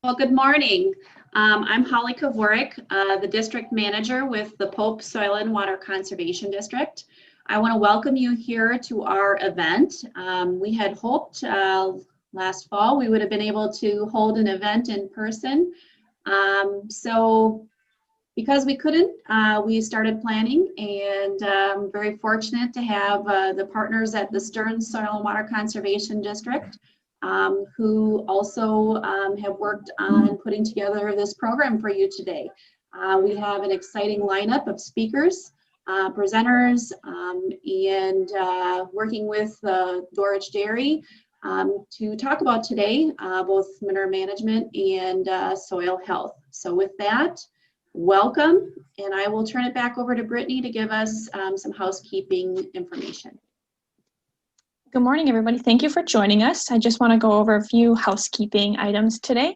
Well, good morning. I'm Holly Kavorik, the district manager with the Pope Soil and Water Conservation District. I want to welcome you here to our event. We had hoped last fall we would have been able to hold an event in person. So because we couldn't, we started planning, and I'm very fortunate to have the partners at the Stearns Soil and Water Conservation District who also have worked on putting together this program for you today. We have an exciting lineup of speakers, presenters, and working with Dorrich Dairy to talk about today both manure management and soil health. So with that, welcome, and I will turn it back over to Brittany to give us some housekeeping information. Good morning, everybody. Thank you for joining us. I just want to go over a few housekeeping items today.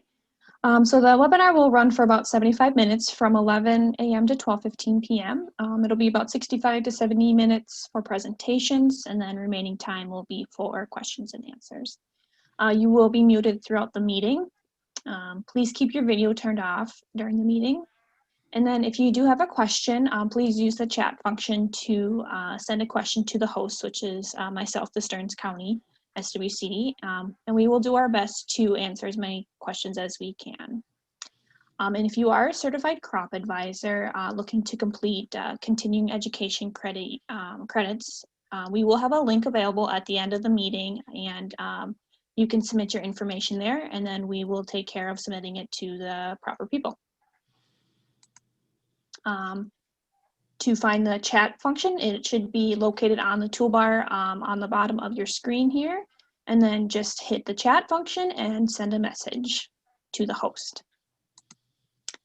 So the webinar will run for about 75 minutes from 11 a.m. to 12:15 p.m. It'll be about 65 to 70 minutes for presentations, and then remaining time will be for questions and answers. You will be muted throughout the meeting. Please keep your video turned off during the meeting. And then if you do have a question, please use the chat function to send a question to the host, which is myself, the Stearns County SWCD, and we will do our best to answer as many questions as we can. And if you are a certified crop advisor looking to complete continuing education credits, we will have a link available at the end of the meeting, and you can submit your information there, and then we will take care of submitting it to the proper people. To find the chat function, it should be located on the toolbar on the bottom of your screen here, and then just hit the chat function and send a message to the host.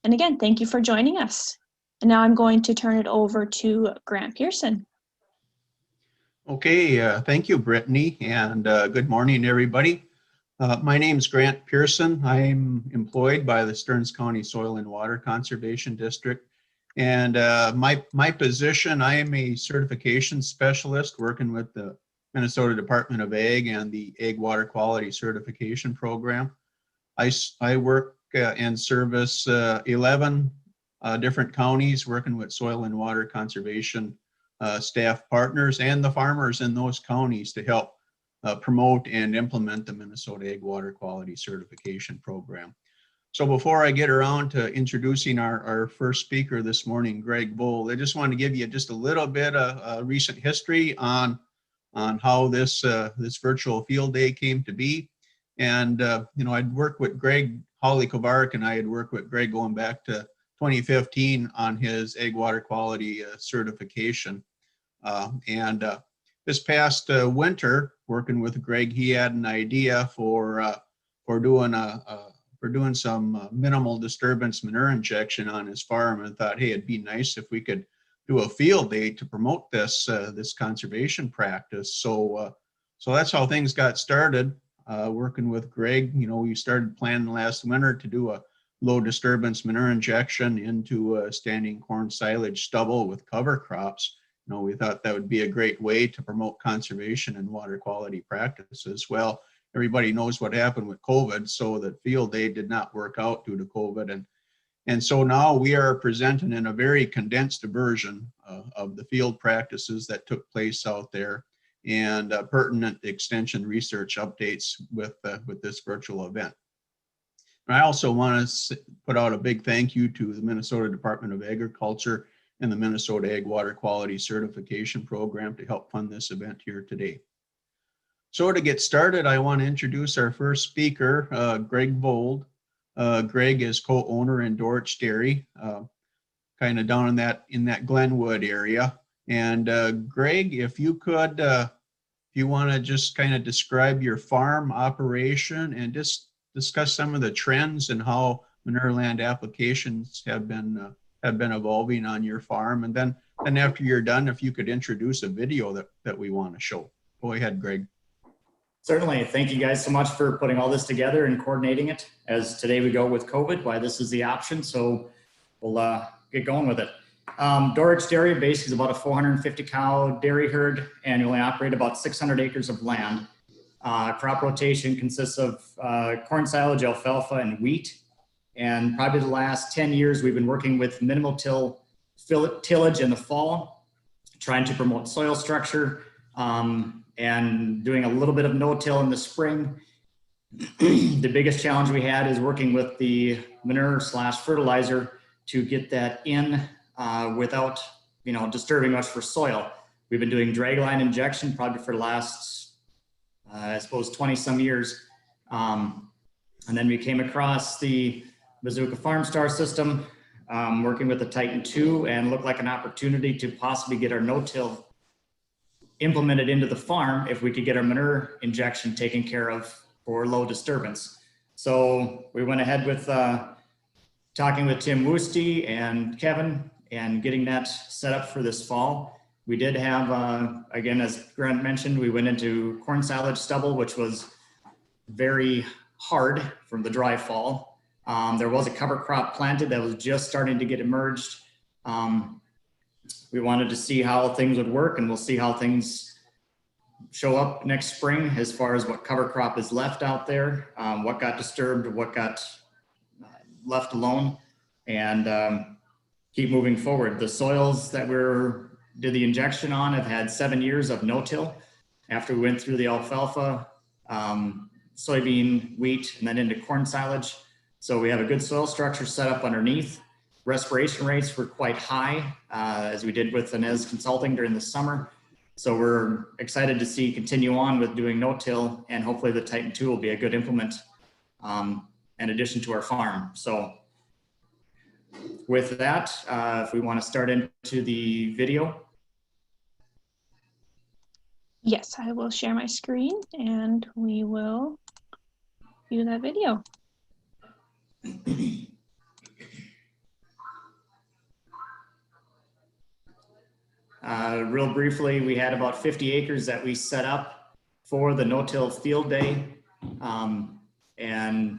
And again, thank you for joining us. And now I'm going to turn it over to Grant Pearson. Okay, thank you, Brittany, and good morning, everybody. My name is Grant Pearson. I'm employed by the Stearns County Soil and Water Conservation District. And my position, I am a certification specialist working with the Minnesota Department of Ag and the Ag Water Quality Certification Program. I work and service 11 different counties working with soil and water conservation staff partners and the farmers in those counties to help promote and implement the Minnesota Ag Water Quality Certification Program. So before I get around to introducing our first speaker this morning, Greg Bold, I just want to give you just a little bit of recent history on how this virtual field day came to be. And you know, I'd worked with Greg, Holly Kavorik and I had worked with Greg going back to 2015 on his Ag Water Quality certification. This past winter, working with Greg, he had an idea for doing some minimal disturbance manure injection on his farm, and thought, hey, it'd be nice if we could do a field day to promote this this conservation practice. So that's how things got started. Working with Greg, you know, we started planning last winter to do a low disturbance manure injection into standing corn silage stubble with cover crops. You know, we thought that would be a great way to promote conservation and water quality practices. Well, everybody knows what happened with COVID, so that field day did not work out due to COVID. And so now we are presenting in a very condensed version of the field practices that took place out there, and pertinent extension research updates with this virtual event. And I also want to put out a big thank you to the Minnesota Department of Agriculture and the Minnesota Ag Water Quality Certification Program to help fund this event here today. So to get started, I want to introduce our first speaker, Greg Bold. Greg is co-owner in Dorrich Dairy, kind of down in that Glenwood area. And Greg, if you could, if you want to just kind of describe your farm operation and just discuss some of the trends and how manure land applications have been evolving on your farm. And then after you're done, if you could introduce a video that we want to show. Go ahead, Greg. Certainly. Thank you guys so much for putting all this together and coordinating it. As today we go with COVID, why this is the option. So we'll get going with it. Dorrich Dairy basically is about a 450 cow dairy herd, annually operate about 600 acres of land. Crop rotation consists of corn silage, alfalfa, and wheat. And probably the last 10 years, we've been working with minimal tillage in the fall, trying to promote soil structure, and doing a little bit of no-till in the spring. The biggest challenge we had is working with the manure/fertilizer to get that in without, disturbing much for soil. We've been doing dragline injection probably for the last, I suppose, 20 some years. And then we came across the Bazooka Farmstar system, working with the Titan II, and looked like an opportunity to possibly get our no-till implemented into the farm if we could get our manure injection taken care of for low disturbance. So we went ahead with talking with Tim Woeste and Kevin and getting that set up for this fall. We did have, again, as Grant mentioned, we went into corn silage stubble, which was very hard from the dry fall. There was a cover crop planted that was just starting to get emerged. We wanted to see how things would work, and we'll see how things show up next spring as far as what cover crop is left out there, what got disturbed, what got left alone, and keep moving forward. The soils that did the injection on have had 7 years of no-till after we went through the alfalfa, soybean, wheat, and then into corn silage. So we have a good soil structure set up underneath. Respiration rates were quite high, as we did with Inez Consulting during the summer. So we're excited to continue on with doing no-till, and hopefully the Titan II will be a good implement in addition to our farm. So with that, if we want to start into the video. Yes, I will share my screen and we will view that video. Real briefly, we had about 50 acres that we set up for the no-till field day. And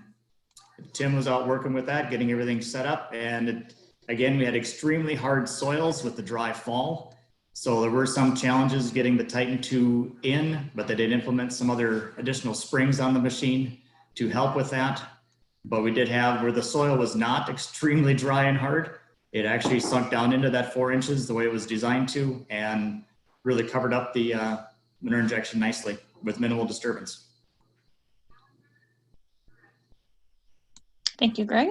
Tim was out working with that, getting everything set up. And again, we had extremely hard soils with the dry fall. So there were some challenges getting the Titan II in, but they did implement some other additional springs on the machine to help with that. But we did have, where the soil was not extremely dry and hard, it actually sunk down into that 4 inches the way it was designed to, and really covered up the manure injection nicely with minimal disturbance. Thank you, Greg.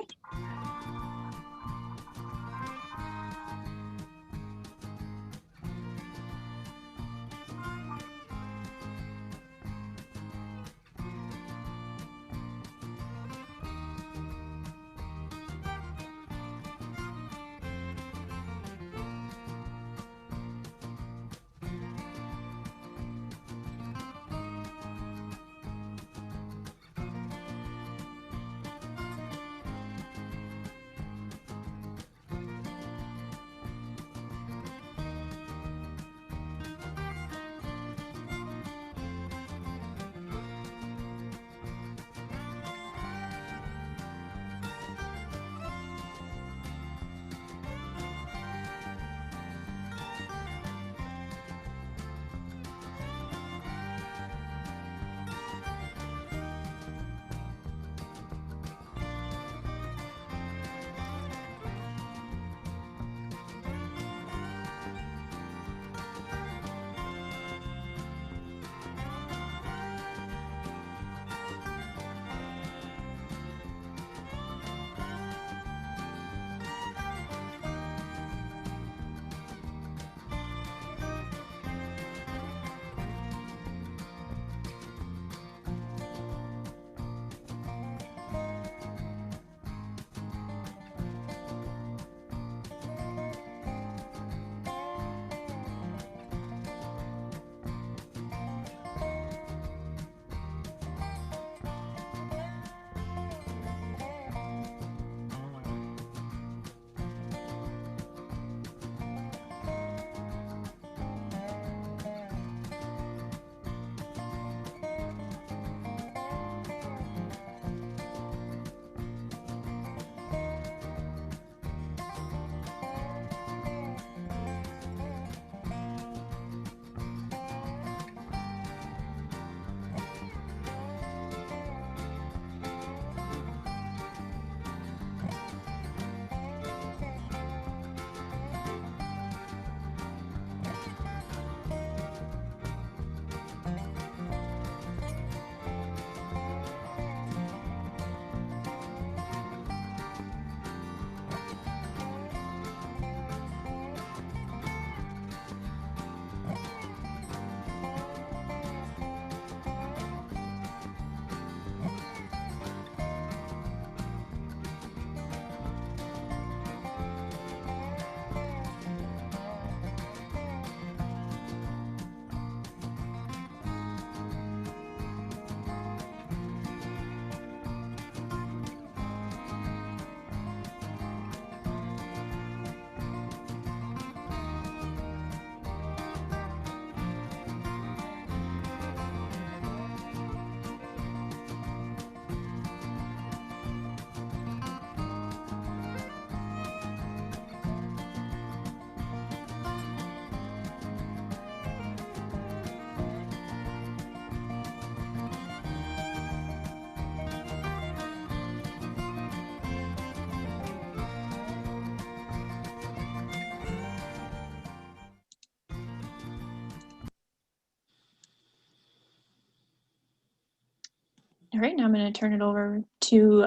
All right, now I'm going to turn it over to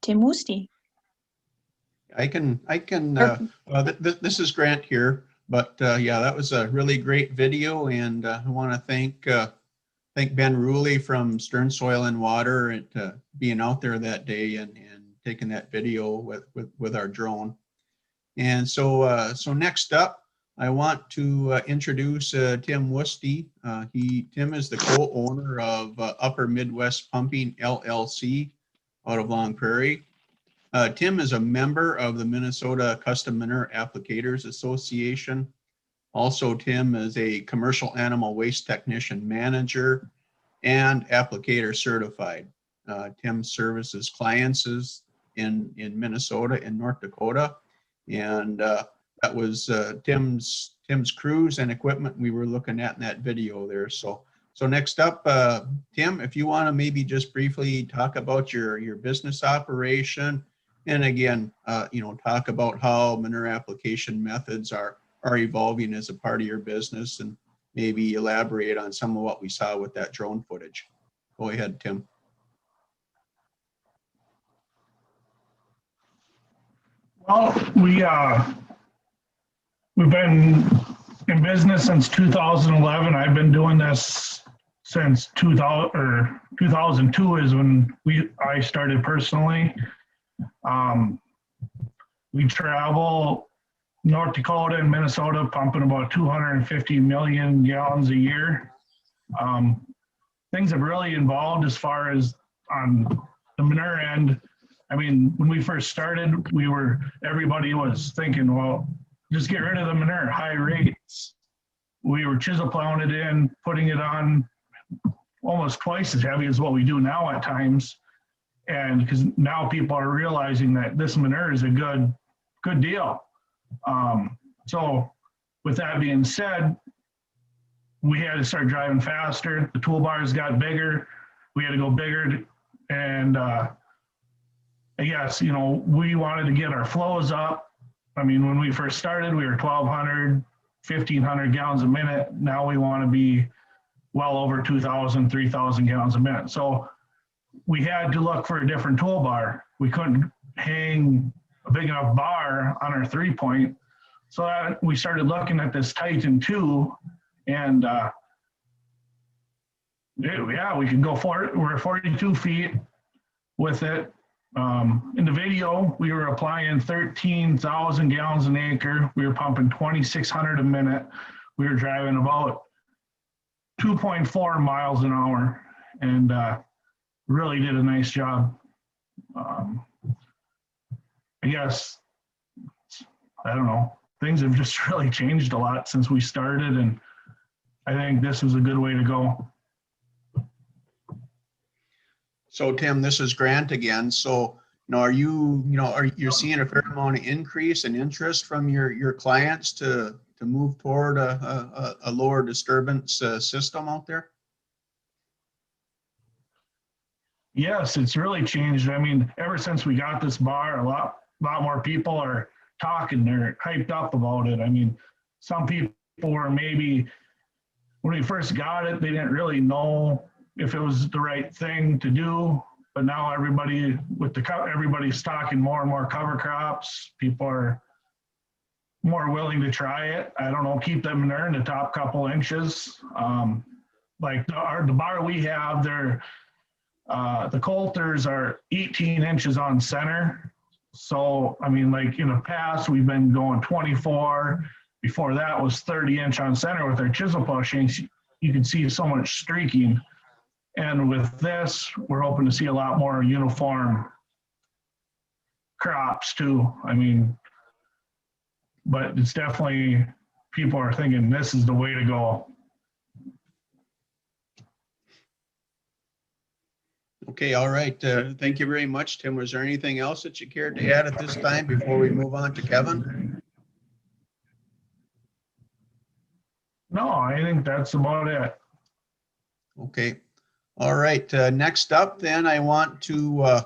Tim Woeste. This is Grant here, but yeah, that was a really great video, and I want to thank Ben Ruley from Stearns Soil and Water and being out there that day and taking that video with our drone. And so next up, I want to introduce Tim Woeste. Tim is the co-owner of Upper Midwest Pumping LLC out of Long Prairie. Tim is a member of the Minnesota Custom Manure Applicators Association. Also, Tim is a commercial animal waste technician manager and applicator certified. Tim services clients in Minnesota and North Dakota. And that was Tim's crews and equipment we were looking at in that video there. So next up, Tim, if you want to maybe just briefly talk about your business operation, and again, talk about how manure application methods are evolving as a part of your business, and maybe elaborate on some of what we saw with that drone footage. Go ahead, Tim. Well, we've been in business since 2011. I've been doing this since 2002 is when I started personally. We travel North Dakota and Minnesota pumping about 250 million gallons a year. Things have really evolved as far as on the manure end. I mean, when we first started, everybody was thinking, well, just get rid of the manure, high rates. We were chisel plowing it in, putting it on almost twice as heavy as what we do now at times. And because now people are realizing that this manure is a good deal. So with that being said, we had to start driving faster. The toolbars got bigger. We had to go bigger. And I guess, we wanted to get our flows up. I mean, when we first started, we were 1,200, 1,500 gallons a minute. Now we want to be well over 2,000, 3,000 gallons a minute. So we had to look for a different toolbar. We couldn't hang a big enough bar on our 3-point. So we started looking at this Titan 2, and yeah, we could go for it. We're 42 feet with it. In the video, we were applying 13,000 gallons an acre. We were pumping 2,600 a minute. We were driving about 2.4 miles an hour, and really did a nice job. I guess, I don't know, things have just really changed a lot since we started, and I think this is a good way to go. So Tim, this is Grant again. So, are you seeing a fair amount of increase in interest from your clients to move toward a lower disturbance system out there? Yes, it's really changed. I mean, ever since we got this bar, a lot more people are talking. They're hyped up about it. I mean, some people were maybe, when we first got it, they didn't really know if it was the right thing to do. But now everybody's stocking more and more cover crops. People are more willing to try it. I don't know, keep them in there in the top couple inches. Like the bar we have, the coulters are 18 inches on center. So, I mean, like in the past, we've been going 24. Before that was 30-inch on center with our chisel pushings. You can see so much streaking. And with this, we're hoping to see a lot more uniform crops too. I mean, but it's definitely, people are thinking this is the way to go. Okay, all right. Thank you very much, Tim. Was there anything else that you cared to add at this time before we move on to Kevin? No, I think that's about it. Okay. All right. Next up, then, I want to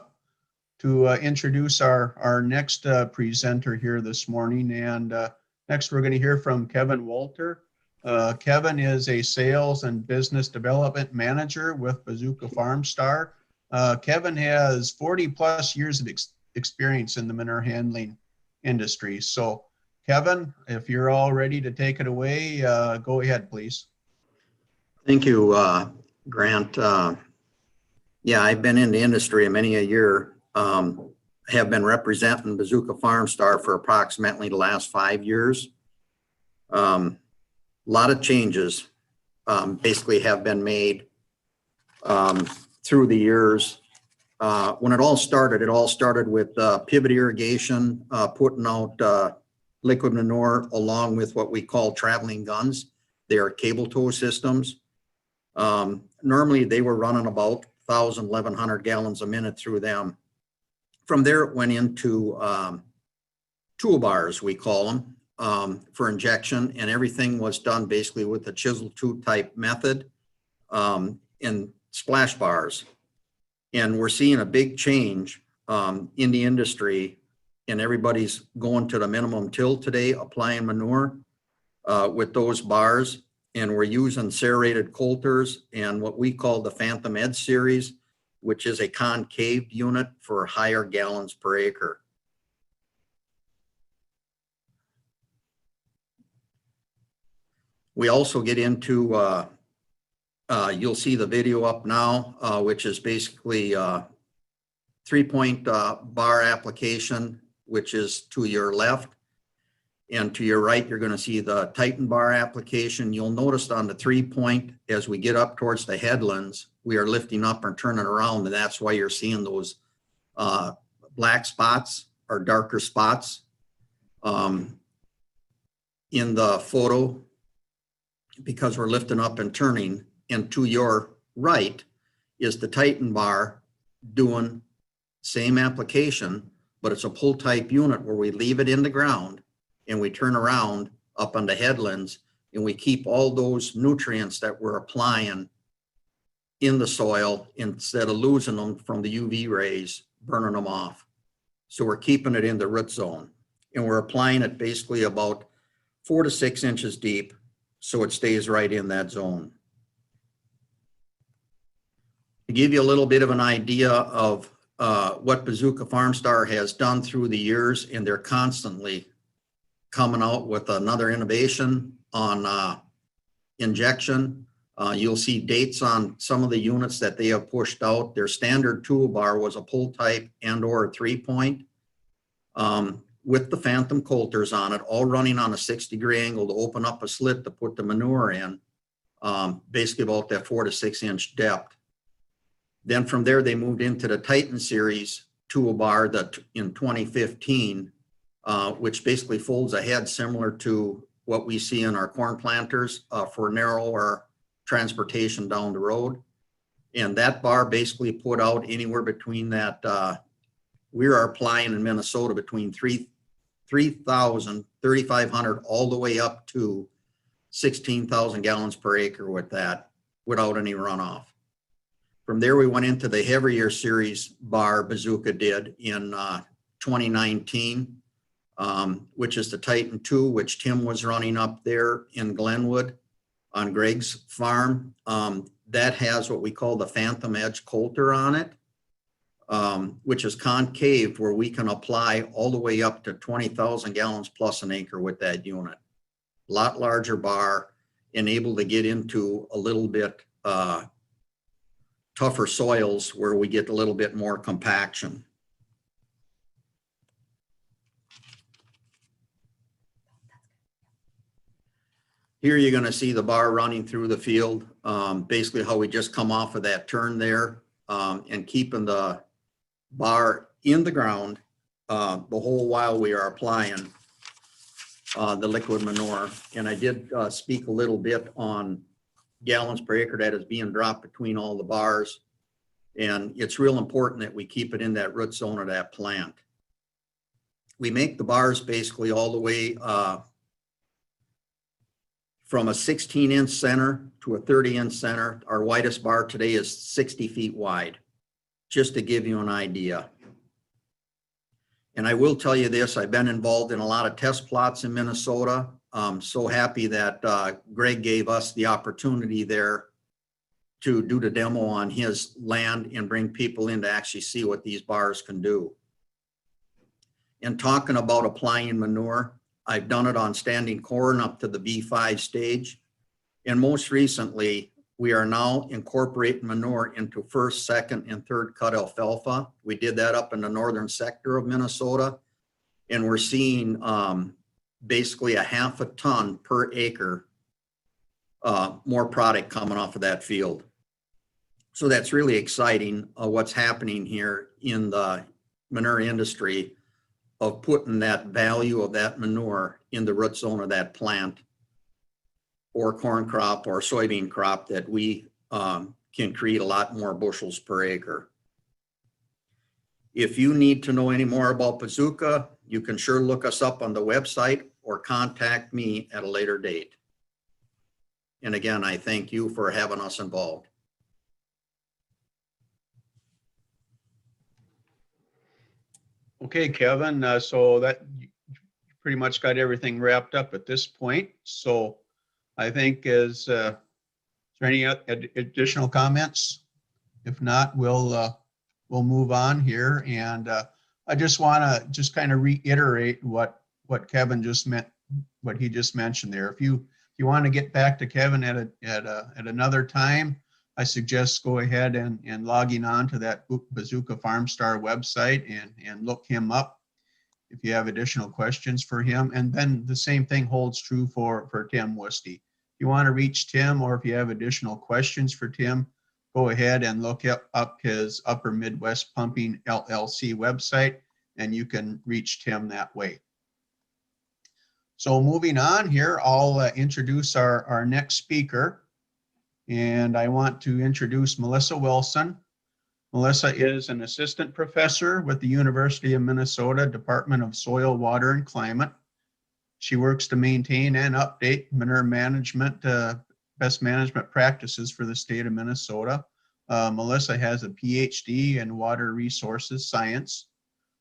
introduce our next presenter here this morning. And next, we're going to hear from Kevin Walter. Kevin is a sales and business development manager with Bazooka Farmstar. Kevin has 40 plus years of experience in the manure handling industry. So Kevin, if you're all ready to take it away, go ahead, please. Thank you, Grant. Yeah, I've been in the industry many a year. Have been representing Bazooka Farmstar for approximately the last 5 years. A lot of changes basically have been made through the years. When it all started with pivot irrigation, putting out liquid manure along with what we call traveling guns. They are cable tow systems. Normally they were running about 1,000, 1,100 gallons a minute through them. From there it went into toolbars, we call them, for injection, and everything was done basically with the chisel tube type method in splash bars. And we're seeing a big change in the industry, and everybody's going to the minimum till today, applying manure with those bars. And we're using serrated coulters and what we call the Phantom Edge series, which is a concaved unit for higher gallons per acre. We also get into, you'll see the video up now, which is basically 3-point bar application, which is to your left. And to your right, you're going to see the Titan bar application. You'll notice on the 3-point, as we get up towards the headlands, we are lifting up and turning around, and that's why you're seeing those black spots or darker spots in the photo, because we're lifting up and turning. And to your right is the Titan bar doing same application, but it's a pull type unit where we leave it in the ground and we turn around up on the headlands, and we keep all those nutrients that we're applying in the soil instead of losing them from the UV rays, burning them off. So we're keeping it in the root zone, and we're applying it basically about 4 to 6 inches deep, so it stays right in that zone. To give you a little bit of an idea of what Bazooka Farmstar has done through the years, and they're constantly coming out with another innovation on injection. You'll see dates on some of the units that they have pushed out. Their standard toolbar was a pull type and or a 3-point with the Phantom coulters on it, all running on a 6-degree angle to open up a slit to put the manure in, basically about that 4 to 6 inch depth. Then from there, they moved into the Titan series toolbar that in 2015, which basically folds ahead similar to what we see in our corn planters for narrower transportation down the road. And that bar basically put out anywhere between that, we are applying in Minnesota between 3,000, 3,500, all the way up to 16,000 gallons per acre with that, without any runoff. From there, we went into the heavier series bar Bazooka did in 2019. Which is the Titan 2, which Tim was running up there in Glenwood on Greg's farm. That has what we call the Phantom Edge coulter on it, which is concave, where we can apply all the way up to 20,000 gallons plus an acre with that unit. A lot larger bar and able to get into a little bit tougher soils where we get a little bit more compaction. Here you're going to see the bar running through the field, basically how we just come off of that turn there, and keeping the bar in the ground the whole while we are applying the liquid manure. And I did speak a little bit on gallons per acre that is being dropped between all the bars. And it's real important that we keep it in that root zone of that plant. We make the bars basically all the way from a 16-inch center to a 30-inch center. Our widest bar today is 60 feet wide, just to give you an idea. And I will tell you this, I've been involved in a lot of test plots in Minnesota, I'm so happy that Greg gave us the opportunity there to do the demo on his land and bring people in to actually see what these bars can do. And talking about applying manure, I've done it on standing corn up to the B5 stage. And most recently, we are now incorporating manure into first, second, and third cut alfalfa. We did that up in the northern sector of Minnesota. And we're seeing basically a half a ton per acre more product coming off of that field. So that's really exciting what's happening here in the manure industry of putting that value of that manure in the root zone of that plant or corn crop or soybean crop that we can create a lot more bushels per acre. If you need to know any more about Bazooka, you can sure look us up on the website or contact me at a later date. And again, I thank you for having us involved. Okay, Kevin, so that you pretty much got everything wrapped up at this point. So I think is there any additional comments? If not, we'll move on here. And I just want to just kind of reiterate what Kevin just meant, what he just mentioned there. If you want to get back to Kevin at another time, I suggest go ahead and logging on to that Bazooka Farmstar website and look him up if you have additional questions for him. And then the same thing holds true for Tim Woeste. If you want to reach Tim or if you have additional questions for Tim, go ahead and look up his Upper Midwest Pumping LLC website and you can reach Tim that way. So moving on here, I'll introduce our next speaker. And I want to introduce Melissa Wilson. Melissa is an assistant professor with the University of Minnesota Department of Soil, Water, and Climate. She works to maintain and update manure management, best management practices for the state of Minnesota. Melissa has a PhD in water resources science.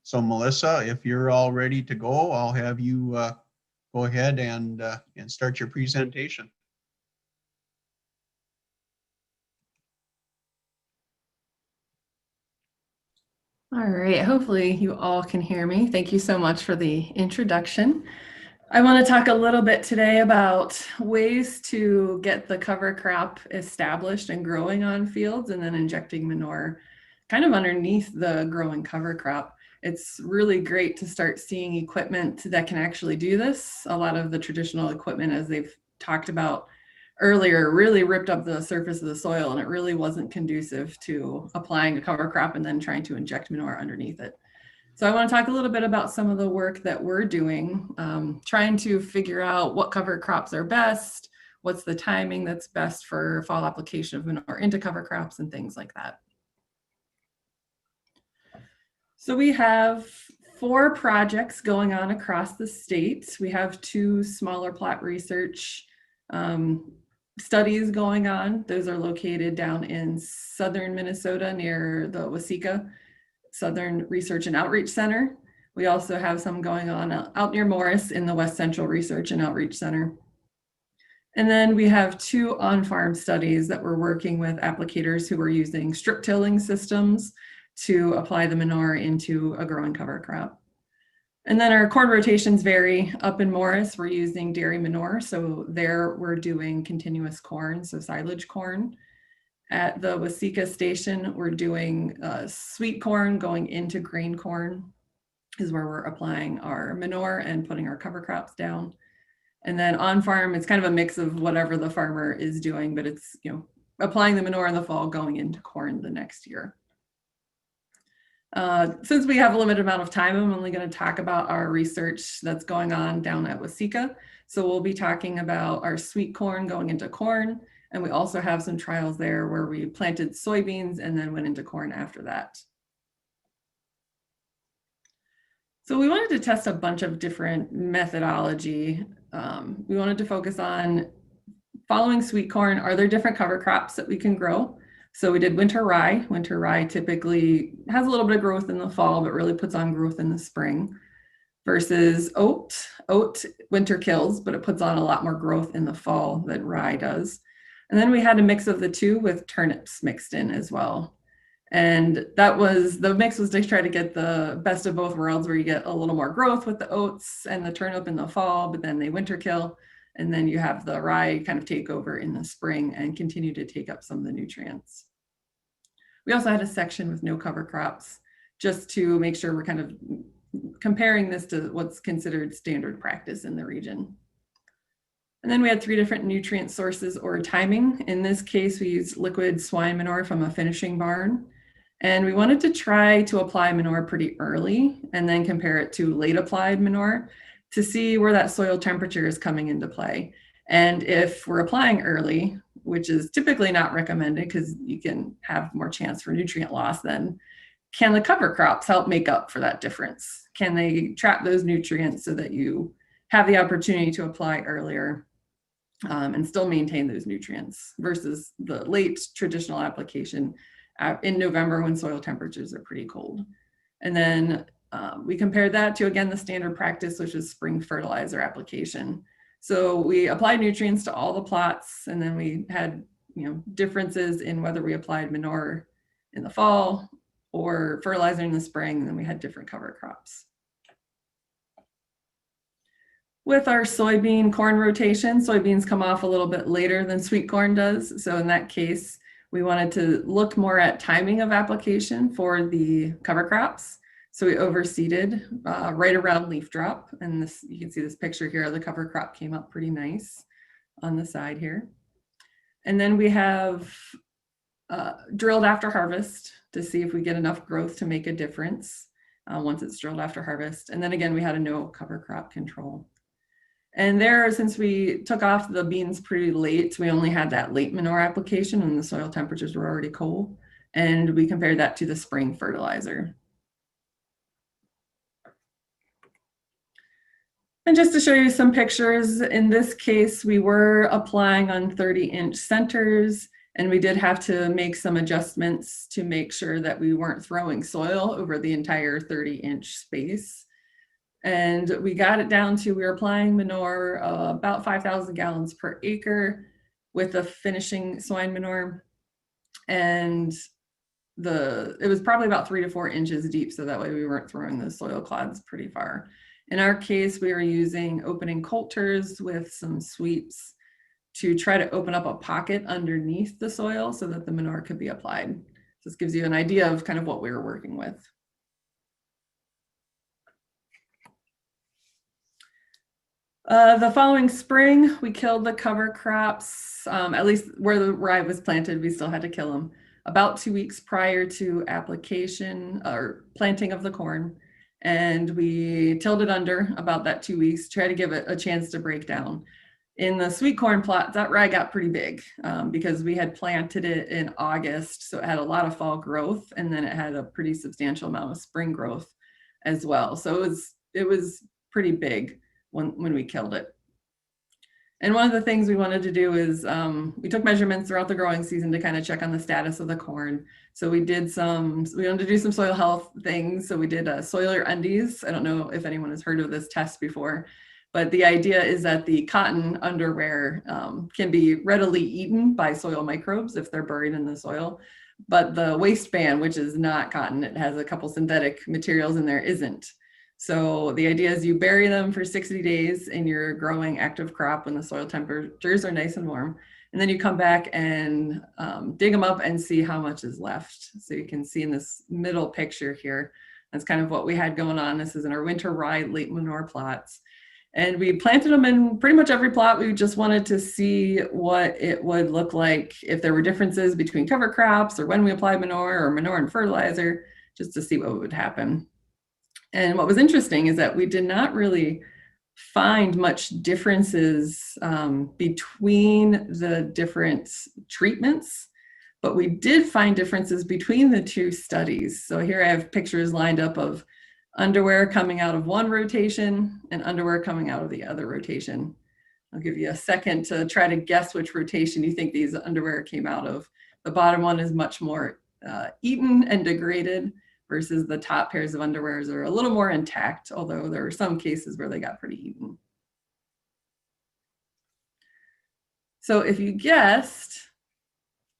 So Melissa, if you're all ready to go, I'll have you go ahead and start your presentation. All right, hopefully you all can hear me. Thank you so much for the introduction. I want to talk a little bit today about ways to get the cover crop established and growing on fields and then injecting manure kind of underneath the growing cover crop. It's really great to start seeing equipment that can actually do this. A lot of the traditional equipment, as they've talked about earlier, really ripped up the surface of the soil, and it really wasn't conducive to applying a cover crop and then trying to inject manure underneath it. So I want to talk a little bit about some of the work that we're doing, trying to figure out what cover crops are best, what's the timing that's best for fall application of manure into cover crops and things like that. So we have 4 projects going on across the state. We have 2 smaller plot research studies going on. Those are located down in southern Minnesota near the Woeste Southern Research and Outreach Center. We also have some going on out near Morris in the West Central Research and Outreach Center. And then we have 2 on-farm studies that we're working with applicators who are using strip tilling systems to apply the manure into a growing cover crop. And then our corn rotations vary. Up in Morris, we're using dairy manure. So there we're doing continuous corn, so silage corn. At the Woeste station, we're doing sweet corn going into grain corn is where we're applying our manure and putting our cover crops down. And then on farm, it's kind of a mix of whatever the farmer is doing, but it's, you know, applying the manure in the fall, going into corn the next year. Since we have a limited amount of time, I'm only going to talk about our research that's going on down at Woeste. So we'll be talking about our sweet corn going into corn. And we also have some trials there where we planted soybeans and then went into corn after that. So we wanted to test a bunch of different methodology. We wanted to focus on following sweet corn. Are there different cover crops that we can grow? So we did winter rye. Winter rye typically has a little bit of growth in the fall, but really puts on growth in the spring. versus oat. Oat winter kills, but it puts on a lot more growth in the fall than rye does. And then we had a mix of the two with turnips mixed in as well. And that was, the mix was to try to get the best of both worlds, where you get a little more growth with the oats and the turnip in the fall, but then they winter kill. And then you have the rye kind of take over in the spring and continue to take up some of the nutrients. We also had a section with no cover crops, just to make sure we're kind of comparing this to what's considered standard practice in the region. And then we had 3 different nutrient sources or timing. In this case, we used liquid swine manure from a finishing barn. And we wanted to try to apply manure pretty early and then compare it to late applied manure to see where that soil temperature is coming into play. And if we're applying early, which is typically not recommended because you can have more chance for nutrient loss, then can the cover crops help make up for that difference? Can they trap those nutrients so that you have the opportunity to apply earlier and still maintain those nutrients versus the late traditional application in November when soil temperatures are pretty cold? And then we compared that to, again, the standard practice, which is spring fertilizer application. So we applied nutrients to all the plots, and then we had, differences in whether we applied manure in the fall or fertilizer in the spring, and then we had different cover crops. With our soybean corn rotation, soybeans come off a little bit later than sweet corn does. So in that case, we wanted to look more at timing of application for the cover crops. So we overseeded right around leaf drop. And this, you can see this picture here, the cover crop came up pretty nice on the side here. And then we have drilled after harvest to see if we get enough growth to make a difference once it's drilled after harvest. And then again, we had a no cover crop control. And there, since we took off the beans pretty late, we only had that late manure application and the soil temperatures were already cold. And we compared that to the spring fertilizer. And just to show you some pictures, in this case, we were applying on 30-inch centers, and we did have to make some adjustments to make sure that we weren't throwing soil over the entire 30-inch space. And we got it down to, we were applying manure about 5,000 gallons per acre with the finishing swine manure. And it was probably about 3 to 4 inches deep, so that way we weren't throwing the soil clods pretty far. In our case, we were using opening coulters with some sweeps to try to open up a pocket underneath the soil so that the manure could be applied. This gives you an idea of kind of what we were working with. The following spring, we killed the cover crops, at least where the rye was planted, we still had to kill them. About 2 weeks prior to application or planting of the corn. And we tilled it under about that 2 weeks, try to give it a chance to break down. In the sweet corn plot, that rye got pretty big because we had planted it in August, so it had a lot of fall growth, and then it had a pretty substantial amount of spring growth as well. So it was pretty big when we killed it. And one of the things we wanted to do is we took measurements throughout the growing season to kind of check on the status of the corn. So we wanted to do some soil health things. So we did soiler undies. I don't know if anyone has heard of this test before, but the idea is that the cotton underwear can be readily eaten by soil microbes if they're buried in the soil. But the waistband, which is not cotton, it has a couple synthetic materials in there, isn't. So the idea is you bury them for 60 days in your growing active crop when the soil temperatures are nice and warm. And then you come back and dig them up and see how much is left. So you can see in this middle picture here, that's kind of what we had going on. This is in our winter rye late manure plots. And we planted them in pretty much every plot. We just wanted to see what it would look like if there were differences between cover crops or when we applied manure or manure and fertilizer, just to see what would happen. And what was interesting is that we did not really find much differences between the different treatments, but we did find differences between the two studies. So here I have pictures lined up of underwear coming out of one rotation and underwear coming out of the other rotation. I'll give you a second to try to guess which rotation you think these underwear came out of. The bottom one is much more eaten and degraded, versus the top pairs of underwears are a little more intact, although there are some cases where they got pretty eaten. So if you guessed,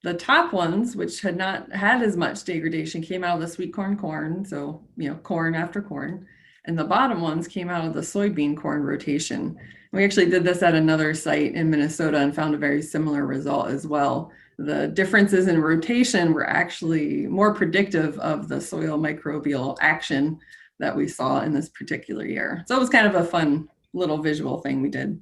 the top ones, which had not had as much degradation, came out of the sweet corn, so, you know, corn after corn. And the bottom ones came out of the soybean corn rotation. We actually did this at another site in Minnesota and found a very similar result as well. The differences in rotation were actually more predictive of the soil microbial action that we saw in this particular year. So it was kind of a fun little visual thing we did.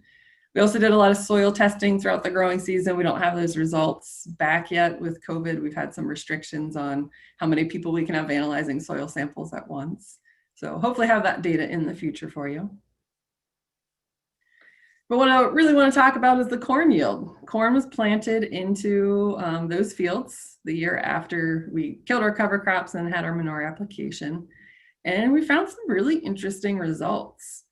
We also did a lot of soil testing throughout the growing season. We don't have those results back yet with COVID. We've had some restrictions on how many people we can have analyzing soil samples at once. So hopefully have that data in the future for you. But what I really want to talk about is the corn yield. Corn was planted into those fields the year after we killed our cover crops and had our manure application. And we found some really interesting results.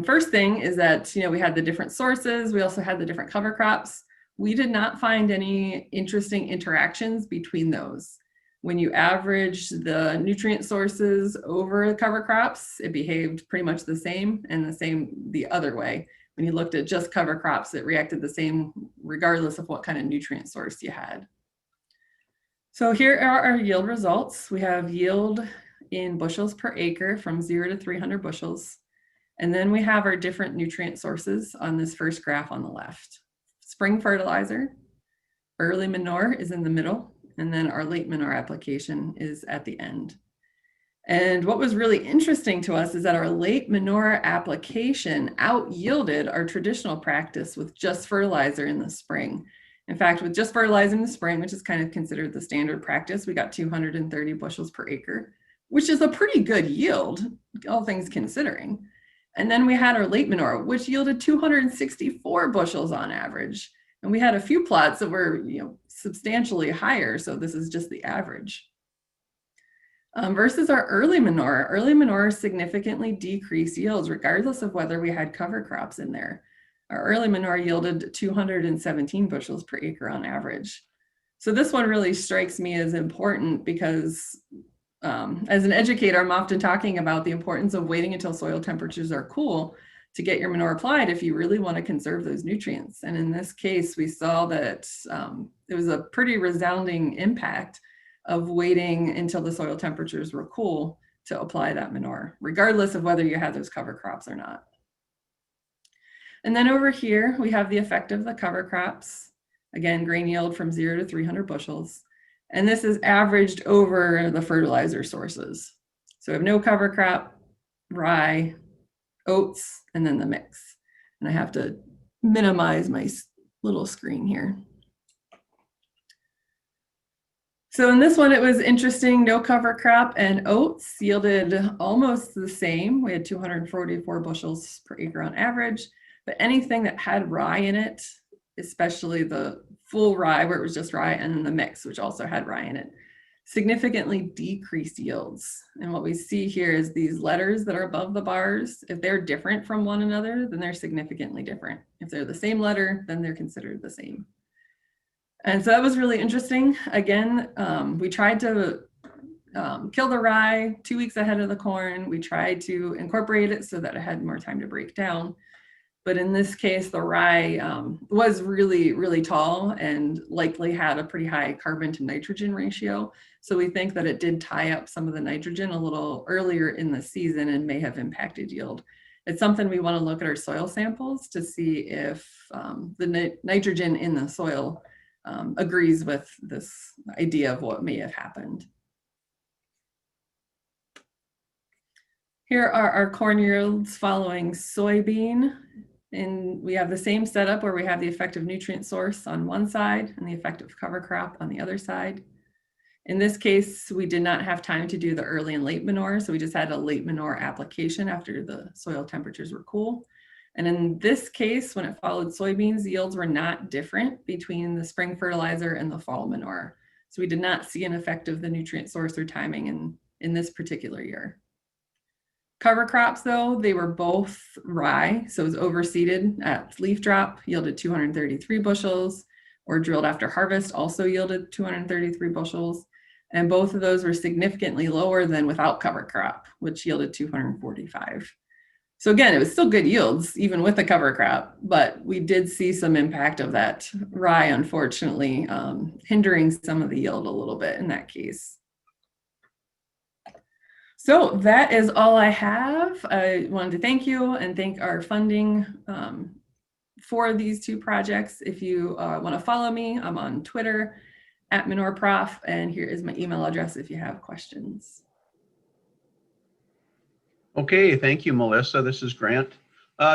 First thing is that, you know, we had the different sources. We also had the different cover crops. We did not find any interesting interactions between those. When you average the nutrient sources over the cover crops, it behaved pretty much the same, and the same the other way. When you looked at just cover crops, it reacted the same regardless of what kind of nutrient source you had. So here are our yield results. We have yield in bushels per acre from 0 to 300 bushels. And then we have our different nutrient sources on this first graph on the left. Spring fertilizer, early manure is in the middle, and then our late manure application is at the end. And what was really interesting to us is that our late manure application out-yielded our traditional practice with just fertilizer in the spring. In fact, with just fertilizer in the spring, which is kind of considered the standard practice, we got 230 bushels per acre, which is a pretty good yield, all things considering. And then we had our late manure, which yielded 264 bushels on average. And we had a few plots that were, you know, substantially higher. So this is just the average. Versus our early manure significantly decreased yields regardless of whether we had cover crops in there. Our early manure yielded 217 bushels per acre on average. So this one really strikes me as important because as an educator, I'm often talking about the importance of waiting until soil temperatures are cool to get your manure applied if you really want to conserve those nutrients. And in this case, we saw that it was a pretty resounding impact of waiting until the soil temperatures were cool to apply that manure, regardless of whether you had those cover crops or not. And then over here, we have the effect of the cover crops. Again, grain yield from 0 to 300 bushels. And this is averaged over the fertilizer sources. So we have no cover crop, rye, oats, and then the mix. And I have to minimize my little screen here. So in this one, it was interesting. No cover crop and oats yielded almost the same. We had 244 bushels per acre on average, but anything that had rye in it, especially the full rye where it was just rye, and then the mix, which also had rye in it, significantly decreased yields. And what we see here is these letters that are above the bars. If they're different from one another, then they're significantly different. If they're the same letter, then they're considered the same. And so that was really interesting. Again, we tried to kill the rye 2 weeks ahead of the corn. We tried to incorporate it so that it had more time to break down. But in this case, the rye was really, really tall and likely had a pretty high carbon to nitrogen ratio. So we think that it did tie up some of the nitrogen a little earlier in the season and may have impacted yield. It's something we want to look at our soil samples to see if the nitrogen in the soil agrees with this idea of what may have happened. Here are our corn yields following soybean. And we have the same setup where we have the effective nutrient source on one side and the effective cover crop on the other side. In this case, we did not have time to do the early and late manure, so we just had a late manure application after the soil temperatures were cool. And in this case, when it followed soybeans, the yields were not different between the spring fertilizer and the fall manure. So we did not see an effect of the nutrient source or timing in this particular year. Cover crops, though, they were both rye, so it was overseeded at leaf drop, yielded 233 bushels, or drilled after harvest, also yielded 233 bushels. And both of those were significantly lower than without cover crop, which yielded 245. So again, it was still good yields, even with the cover crop, but we did see some impact of that rye, unfortunately, hindering some of the yield a little bit in that case. So that is all I have. I wanted to thank you and thank our funding for these two projects. If you want to follow me, I'm on Twitter @ManureProf, and here is my email address if you have questions. Okay, thank you, Melissa. This is Grant.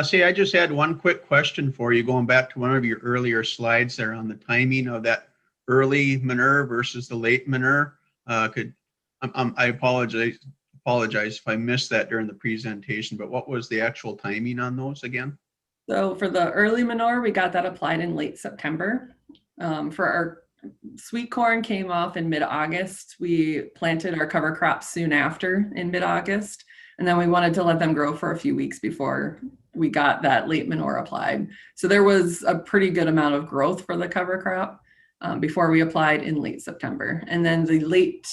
See, I just had one quick question for you, going back to one of your earlier slides there on the timing of that early manure versus the late manure. I apologize if I missed that during the presentation, but what was the actual timing on those again? So for the early manure, we got that applied in late September. For our sweet corn came off in mid-August. We planted our cover crops soon after in mid-August. And then we wanted to let them grow for a few weeks before we got that late manure applied. So there was a pretty good amount of growth for the cover crop before we applied in late September. And then the late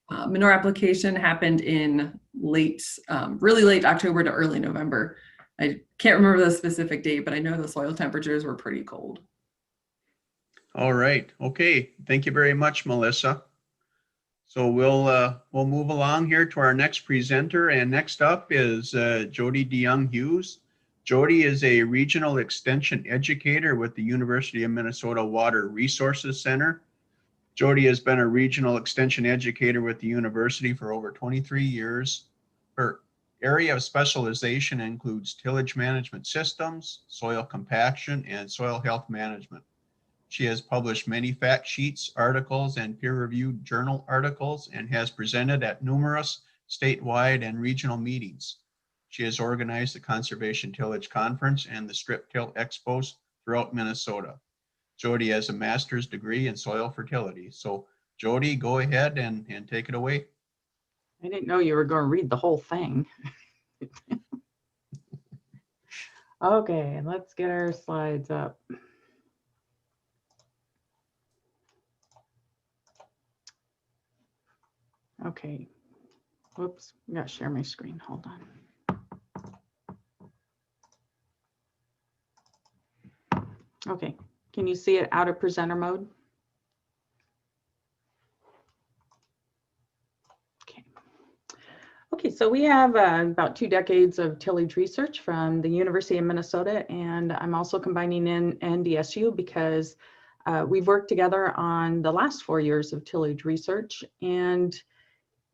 manure application happened in really late October to early November. I can't remember the specific date, but I know the soil temperatures were pretty cold. All right. Okay. Thank you very much, Melissa. So we'll move along here to our next presenter, and next up is Jody DeYoung Hughes. Jody is a regional extension educator with the University of Minnesota Water Resources Center. Jody has been a regional extension educator with the university for over 23 years. Her area of specialization includes tillage management systems, soil compaction, and soil health management. She has published many fact sheets, articles, and peer-reviewed journal articles, and has presented at numerous statewide and regional meetings. She has organized the Conservation Tillage Conference and the Strip Till Expos throughout Minnesota. Jody has a master's degree in soil fertility. So Jody, go ahead and take it away. I didn't know you were going to read the whole thing. Okay, let's get our slides up. Okay, whoops, I gotta share my screen, hold on. Okay, can you see it out of presenter mode? Okay. Okay, so we have about 2 decades of tillage research from the University of Minnesota, and I'm also combining in NDSU because we've worked together on the last 4 years of tillage research. And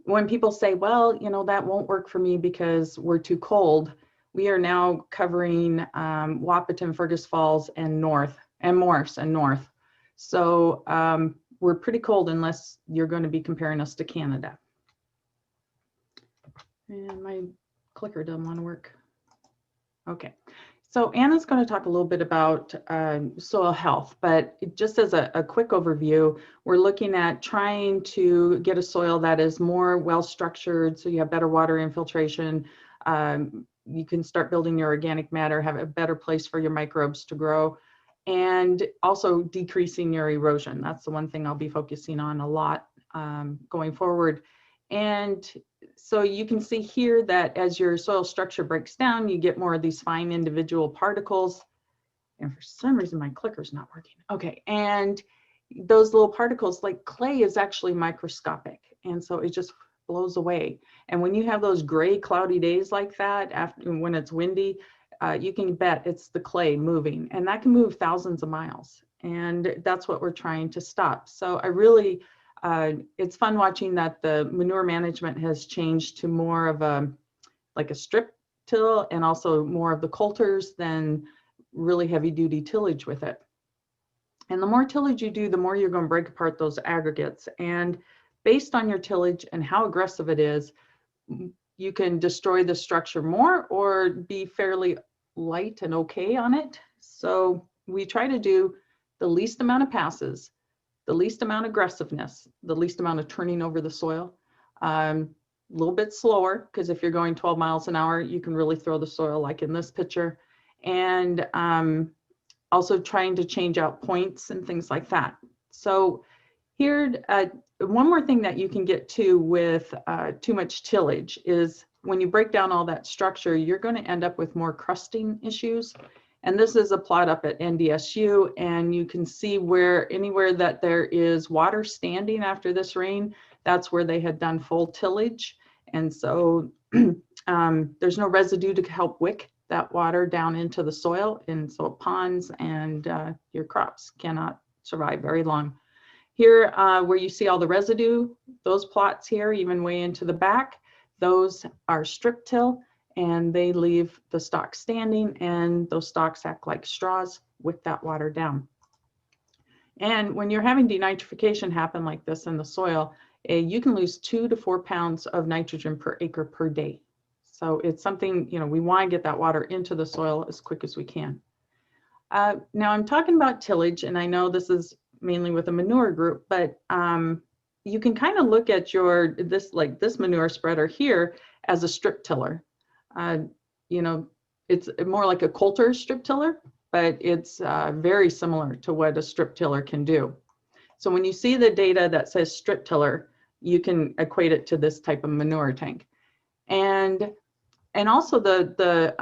when people say, well, you know, that won't work for me because we're too cold, we are now covering Wahpeton, Fergus Falls, and North, and Morse and North. So we're pretty cold unless you're going to be comparing us to Canada. And my clicker doesn't want to work. Okay. So Anna's going to talk a little bit about soil health, but just as a quick overview, we're looking at trying to get a soil that is more well-structured, so you have better water infiltration. You can start building your organic matter, have a better place for your microbes to grow, and also decreasing your erosion. That's the one thing I'll be focusing on a lot going forward. And so you can see here that as your soil structure breaks down, you get more of these fine individual particles. And for some reason, my clicker's not working. Okay, and those little particles, like clay, is actually microscopic. And so it just blows away. And when you have those gray, cloudy days like that, when it's windy, you can bet it's the clay moving. And that can move thousands of miles. And that's what we're trying to stop. So I really, it's fun watching that the manure management has changed to more of a strip till, and also more of the coulters than really heavy duty tillage with it. And the more tillage you do, the more you're going to break apart those aggregates. And based on your tillage and how aggressive it is, you can destroy the structure more or be fairly light and okay on it. So we try to do the least amount of passes, the least amount of aggressiveness, the least amount of turning over the soil, a little bit slower, because if you're going 12 miles an hour, you can really throw the soil like in this picture. And also trying to change out points and things like that. So here one more thing that you can get to with too much tillage is when you break down all that structure, you're going to end up with more crusting issues. And this is a plot up at NDSU, and you can see where anywhere that there is water standing after this rain, that's where they had done full tillage. And so there's no residue to help wick that water down into the soil. And so it ponds, and your crops cannot survive very long. Here, where you see all the residue, those plots here, even way into the back, those are strip till, and they leave the stalks standing, and those stalks act like straws, wick that water down. And when you're having denitrification happen like this in the soil, you can lose 2 to 4 pounds of nitrogen per acre per day. So it's something, you know, we want to get that water into the soil as quick as we can. Now I'm talking about tillage, and I know this is mainly with a manure group, but you can kind of look at this manure spreader here as a strip tiller. You know, it's more like a Coulter strip tiller, but it's very similar to what a strip tiller can do. So when you see the data that says strip tiller, you can equate it to this type of manure tank. And also the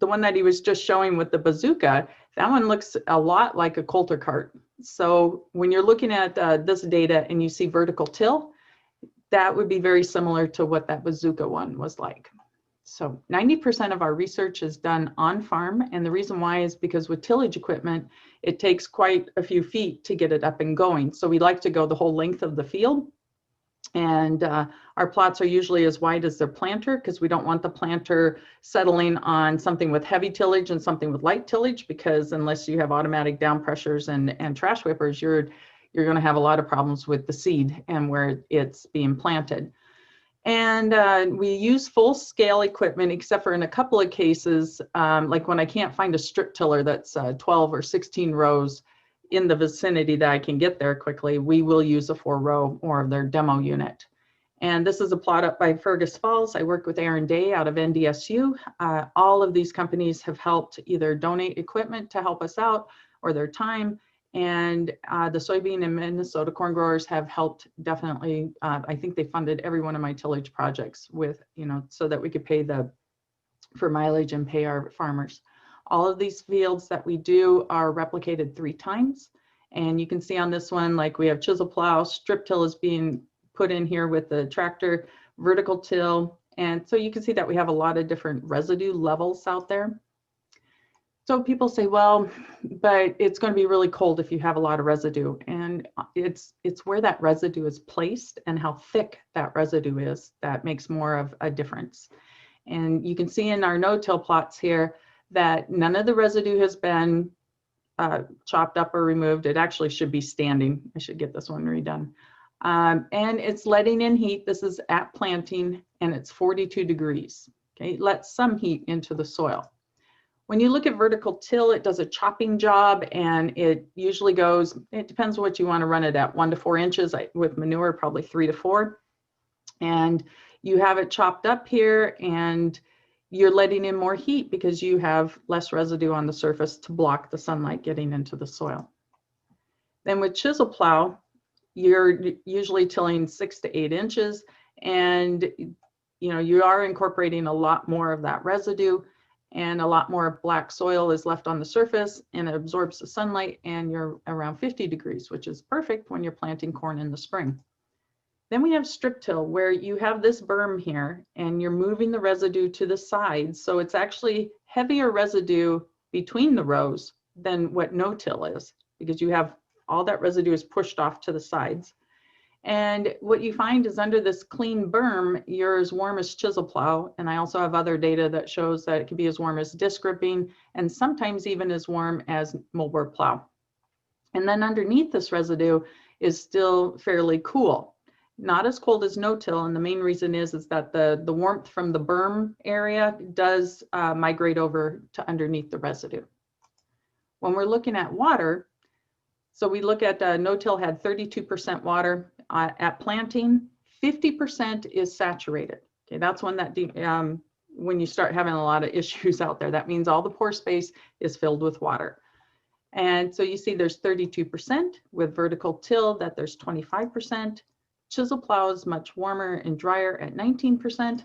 one that he was just showing with the Bazooka, that one looks a lot like a Coulter cart. So when you're looking at this data and you see vertical till, that would be very similar to what that Bazooka one was like. So 90% of our research is done on farm, and the reason why is because with tillage equipment, it takes quite a few feet to get it up and going. So we like to go the whole length of the field, and our plots are usually as wide as their planter, because we don't want the planter settling on something with heavy tillage and something with light tillage, because unless you have automatic down pressures and trash whippers, you're going to have a lot of problems with the seed and where it's being planted. And we use full scale equipment, except for in a couple of cases, like when I can't find a strip tiller that's 12 or 16 rows in the vicinity that I can get there quickly, we will use a 4-row or their demo unit. And this is a plot up by Fergus Falls. I work with Aaron Day out of NDSU. All of these companies have helped either donate equipment to help us out or their time. And the soybean and Minnesota corn growers have helped definitely. I think they funded every one of my tillage projects with, you know, so that we could pay for mileage and pay our farmers. All of these fields that we do are replicated 3 times. And you can see on this one, like we have chisel plow, strip till is being put in here with the tractor, vertical till. And so you can see that we have a lot of different residue levels out there. So people say, well, but it's going to be really cold if you have a lot of residue. And it's where that residue is placed and how thick that residue is that makes more of a difference. And you can see in our no-till plots here that none of the residue has been chopped up or removed. It actually should be standing. I should get this one redone. And it's letting in heat. This is at planting, and it's 42 degrees. Okay, let some heat into the soil. When you look at vertical till, it does a chopping job, and it usually goes, it depends what you want to run it at, 1 to 4 inches. With manure, probably 3 to 4. And you have it chopped up here, and you're letting in more heat because you have less residue on the surface to block the sunlight getting into the soil. Then with chisel plow, you're usually tilling 6 to 8 inches, and you are incorporating a lot more of that residue, and a lot more black soil is left on the surface, and it absorbs the sunlight, and you're around 50 degrees, which is perfect when you're planting corn in the spring. Then we have strip till, where you have this berm here, and you're moving the residue to the sides. So it's actually heavier residue between the rows than what no-till is, because you have all that residue is pushed off to the sides. And what you find is under this clean berm, you're as warm as chisel plow. And I also have other data that shows that it can be as warm as disc ripping, and sometimes even as warm as moldboard plow. And then underneath this residue is still fairly cool. Not as cold as no-till, and the main reason is that the warmth from the berm area does migrate over to underneath the residue. When we're looking at water, so we look at no-till had 32% water. At planting, 50% is saturated. Okay, that's when when you start having a lot of issues out there. That means all the pore space is filled with water. And so you see there's 32% with vertical till, that there's 25%. Chisel plow is much warmer and drier at 19%.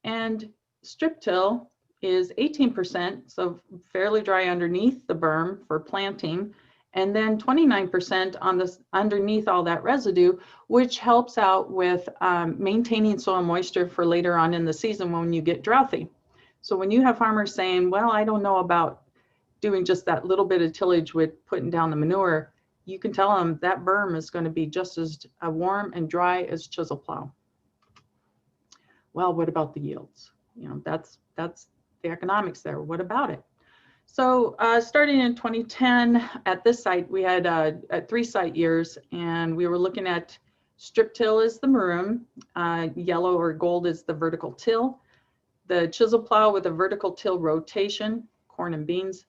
And strip till is 18%, so fairly dry underneath the berm for planting. And then 29% on this underneath all that residue, which helps out with maintaining soil moisture for later on in the season when you get droughty. So when you have farmers saying, well, I don't know about doing just that little bit of tillage with putting down the manure, you can tell them that berm is going to be just as warm and dry as chisel plow. Well, what about the yields? You know, that's the economics there. What about it? So starting in 2010 at this site, we had 3 site years, and we were looking at strip till is the maroon, yellow or gold is the vertical till, the chisel plow with a vertical till rotation, corn and beans,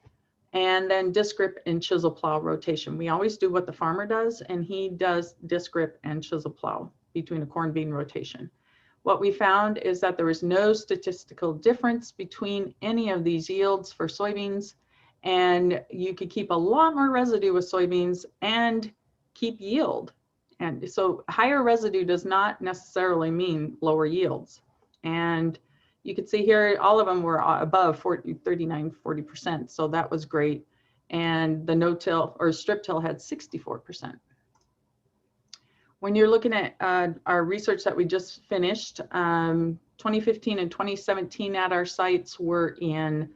and then disc grip and chisel plow rotation. We always do what the farmer does, and he does disc grip and chisel plow between a corn bean rotation. What we found is that there was no statistical difference between any of these yields for soybeans, and you could keep a lot more residue with soybeans and keep yield. And so higher residue does not necessarily mean lower yields. And you can see here, all of them were above 39–40%, so that was great. And the no-till or strip till had 64%. When you're looking at our research that we just finished, 2015 and 2017 at our sites were in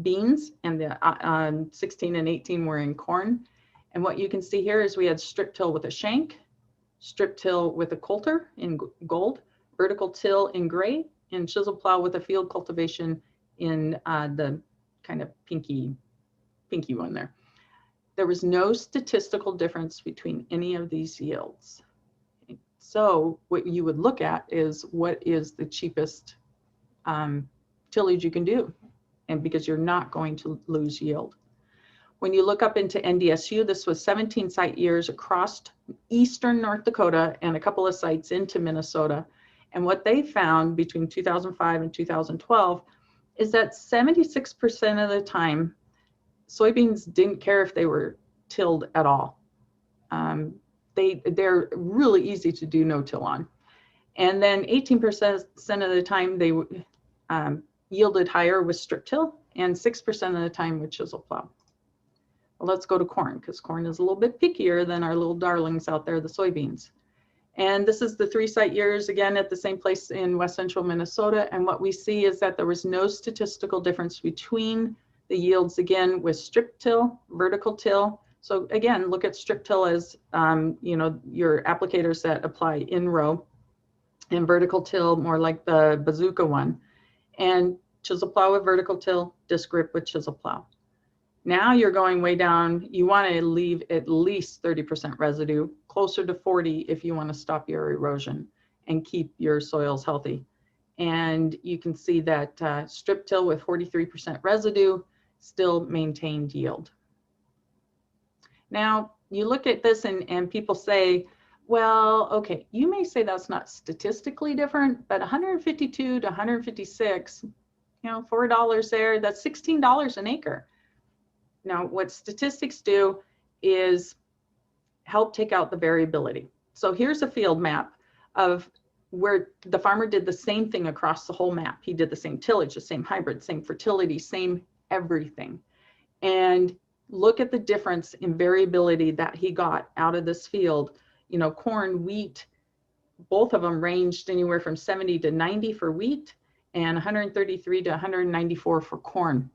beans, and the 16 and 18 were in corn. And what you can see here is we had strip till with a shank, strip till with a coulter in gold, vertical till in gray, and chisel plow with a field cultivation in the kind of pinky one there. There was no statistical difference between any of these yields. So what you would look at is what is the cheapest tillage you can do, and because you're not going to lose yield. When you look up into NDSU, this was 17 site years across eastern North Dakota and a couple of sites into Minnesota. And what they found between 2005 and 2012 is that 76% of the time, soybeans didn't care if they were tilled at all. They're really easy to do no-till on. And then 18% of the time they yielded higher with strip till, and 6% of the time with chisel plow. Well, let's go to corn, because corn is a little bit pickier than our little darlings out there, the soybeans. And this is the 3 site years, again, at the same place in West Central Minnesota. And what we see is that there was no statistical difference between the yields, again, with strip till, vertical till. So again, look at strip till as, you know, your applicators that apply in row, and vertical till more like the Bazooka one, and chisel plow with vertical till, disc grip with chisel plow. Now you're going way down. You want to leave at least 30% residue, closer to 40 if you want to stop your erosion and keep your soils healthy. And you can see that strip till with 43% residue still maintained yield. Now you look at this and people say, well, okay, you may say that's not statistically different, but 152 to 156, you know, $4 there, that's $16 an acre. Now, what statistics do is help take out the variability. So here's a field map of where the farmer did the same thing across the whole map. He did the same tillage, the same hybrid, same fertility, same everything. And look at the difference in variability that he got out of this field. You know, corn, wheat, both of them ranged anywhere from 70 to 90 for wheat and 133 to 194 for corn.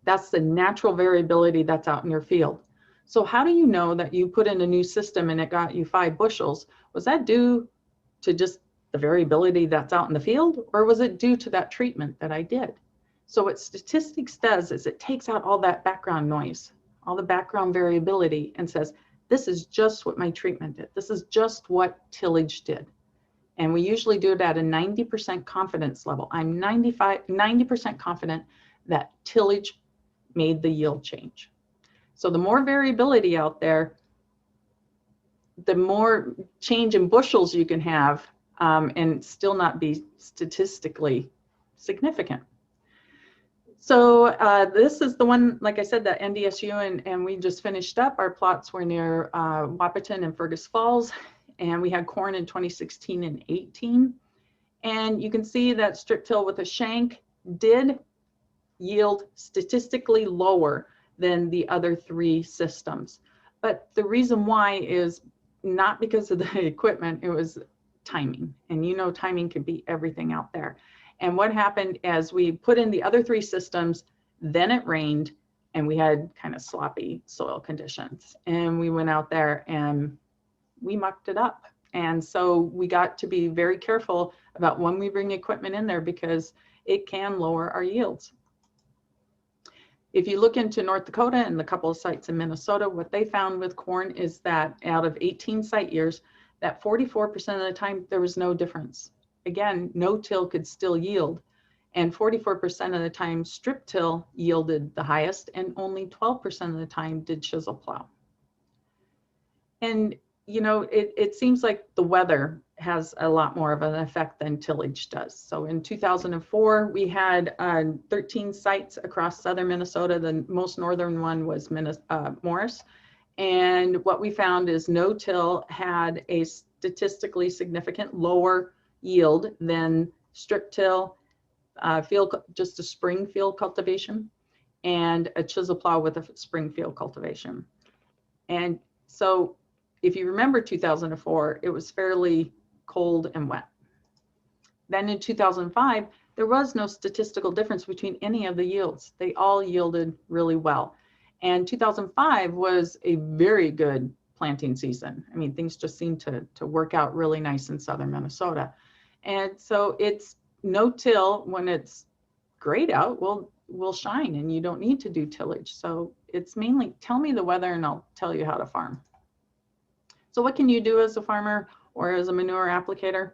That's the natural variability that's out in your field. So how do you know that you put in a new system and it got you 5 bushels? Was that due to just the variability that's out in the field, or was it due to that treatment that I did? So what statistics does is it takes out all that background noise, all the background variability, and says, this is just what my treatment did. This is just what tillage did. And we usually do it at a 90% confidence level. I'm 90% confident that tillage made the yield change. So the more variability out there, the more change in bushels you can have and still not be statistically significant. So this is the one, like I said, that NDSU, and we just finished up. Our plots were near Wahpeton and Fergus Falls, and we had corn in 2016 and 18. And you can see that strip till with a shank did yield statistically lower than the other three systems. But the reason why is not because of the equipment, it was timing. And you know, timing can be everything out there. And what happened as we put in the other three systems, then it rained and we had kind of sloppy soil conditions. And we went out there and we mucked it up. And so we got to be very careful about when we bring equipment in there because it can lower our yields. If you look into North Dakota and a couple of sites in Minnesota, what they found with corn is that out of 18 site years, that 44% of the time there was no difference. Again, no-till could still yield, and 44% of the time strip till yielded the highest, and only 12% of the time did chisel plow. And you know, it seems like the weather has a lot more of an effect than tillage does. So in 2004, we had 13 sites across southern Minnesota. The most northern one was Morris. And what we found is no-till had a statistically significant lower yield than strip till, just a spring field cultivation, and a chisel plow with a spring field cultivation. And so if you remember 2004, it was fairly cold and wet. Then in 2005, there was no statistical difference between any of the yields. They all yielded really well. And 2005 was a very good planting season. I mean, things just seemed to work out really nice in southern Minnesota. And so it's no-till when it's great out, will shine and you don't need to do tillage. So it's mainly tell me the weather and I'll tell you how to farm. So what can you do as a farmer or as a manure applicator?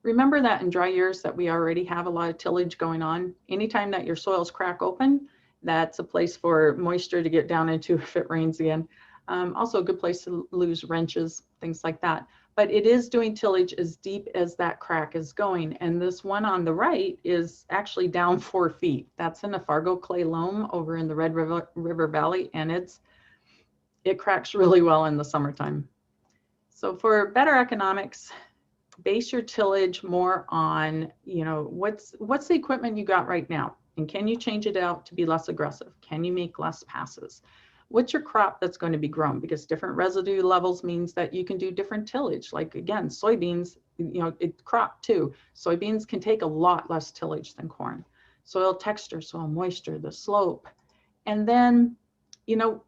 Remember that in dry years that we already have a lot of tillage going on. Anytime that your soils crack open, that's a place for moisture to get down into if it rains again. Also a good place to lose wrenches, things like that. But it is doing tillage as deep as that crack is going. And this one on the right is actually down 4 feet. That's in a Fargo clay loam over in the Red River Valley, and it cracks really well in the summertime. So for better economics, base your tillage more on, you know, what's the equipment you got right now? And can you change it out to be less aggressive? Can you make less passes? What's your crop that's going to be grown? Because different residue levels means that you can do different tillage. Like again, soybeans, you know, it crop too. Soybeans can take a lot less tillage than corn. Soil texture, soil moisture, the slope. And then, you know,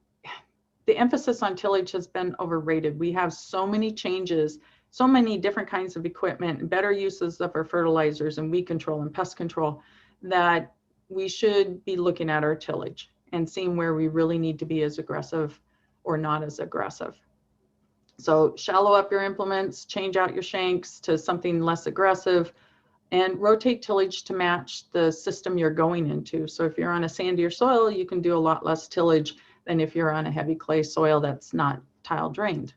the emphasis on tillage has been overrated. We have so many changes, so many different kinds of equipment, better uses of our fertilizers and weed control and pest control, that we should be looking at our tillage and seeing where we really need to be as aggressive or not as aggressive. So shallow up your implements, change out your shanks to something less aggressive, and rotate tillage to match the system you're going into. So if you're on a sandier soil, you can do a lot less tillage than if you're on a heavy clay soil that's not tile drained.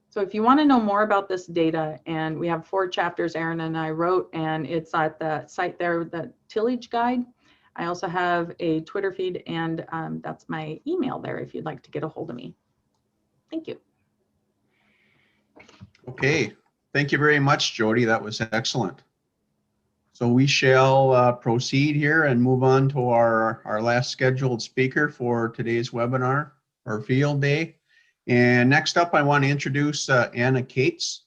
So if you want to know more about this data, and we have 4 chapters Aaron and I wrote, and it's at the site there, the tillage guide. I also have a Twitter feed, and that's my email there if you'd like to get a hold of me. Thank you. Okay, thank you very much, Jody. That was excellent. So we shall proceed here and move on to our last scheduled speaker for today's webinar, or field day. And next up, I want to introduce Anna Cates.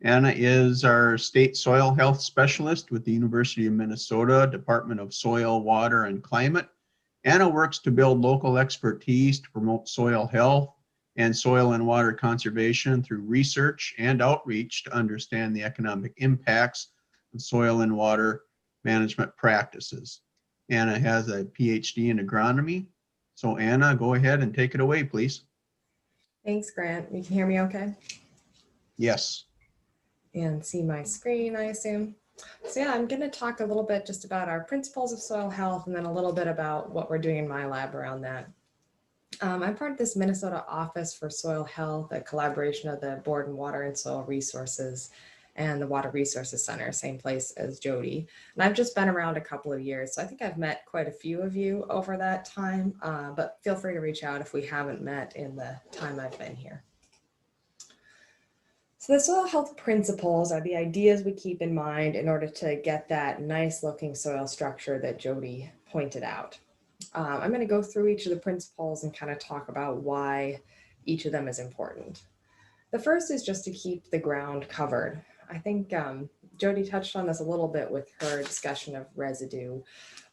Anna is our state soil health specialist with the University of Minnesota Department of Soil, Water, and Climate. Anna works to build local expertise to promote soil health and soil and water conservation through research and outreach to understand the economic impacts of soil and water management practices. Anna has a PhD in agronomy. So Anna, go ahead and take it away, please. Thanks, Grant. You can hear me okay? Yes. And see my screen, I assume. So yeah, I'm going to talk a little bit just about our principles of soil health, and then a little bit about what we're doing in my lab around that. I'm part of this Minnesota Office for Soil Health, a collaboration of the Board of Water and Soil Resources. and the Water Resources Center, same place as Jody. And I've just been around a couple of years, so I think I've met quite a few of you over that time, but feel free to reach out if we haven't met in the time I've been here. So the soil health principles are the ideas we keep in mind in order to get that nice looking soil structure that Jody pointed out. I'm going to go through each of the principles and kind of talk about why each of them is important. The first is just to keep the ground covered. I think Jody touched on this a little bit with her discussion of residue,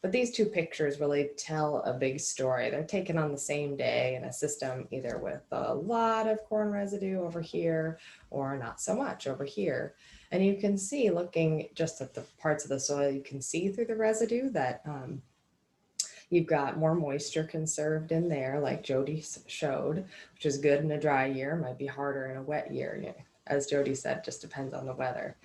but these two pictures really tell a big story. They're taken on the same day in a system either with a lot of corn residue over here or not so much over here. And you can see, looking just at the parts of the soil, you can see through the residue that you've got more moisture conserved in there, like Jody showed, which is good in a dry year, might be harder in a wet year. As Jody said, just depends on the weather.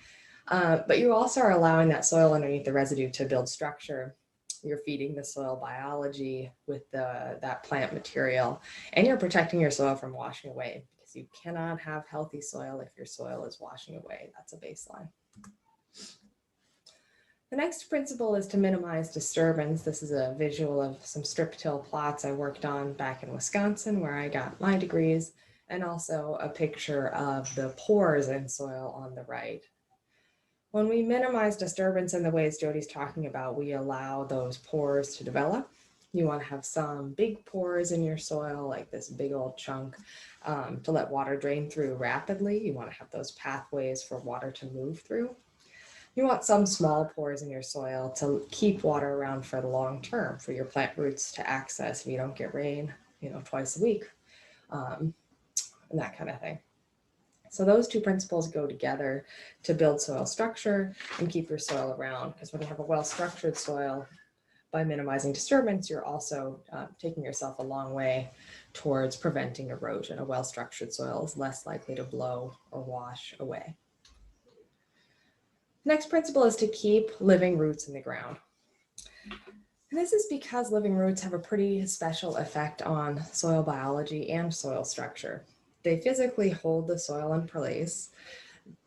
But you also are allowing that soil underneath the residue to build structure. You're feeding the soil biology with that plant material, and you're protecting your soil from washing away, because you cannot have healthy soil if your soil is washing away. That's a baseline. The next principle is to minimize disturbance. This is a visual of some strip till plots I worked on back in Wisconsin, where I got my degrees, and also a picture of the pores in soil on the right. When we minimize disturbance in the ways Jody's talking about, we allow those pores to develop. You want to have some big pores in your soil, like this big old chunk, to let water drain through rapidly. You want to have those pathways for water to move through. You want some small pores in your soil to keep water around for the long term, for your plant roots to access if you don't get rain, twice a week, and that kind of thing. So those two principles go together to build soil structure and keep your soil around, because when you have a well-structured soil, by minimizing disturbance, you're also taking yourself a long way towards preventing erosion. A well-structured soil is less likely to blow or wash away. The next principle is to keep living roots in the ground. And this is because living roots have a pretty special effect on soil biology and soil structure. They physically hold the soil in place.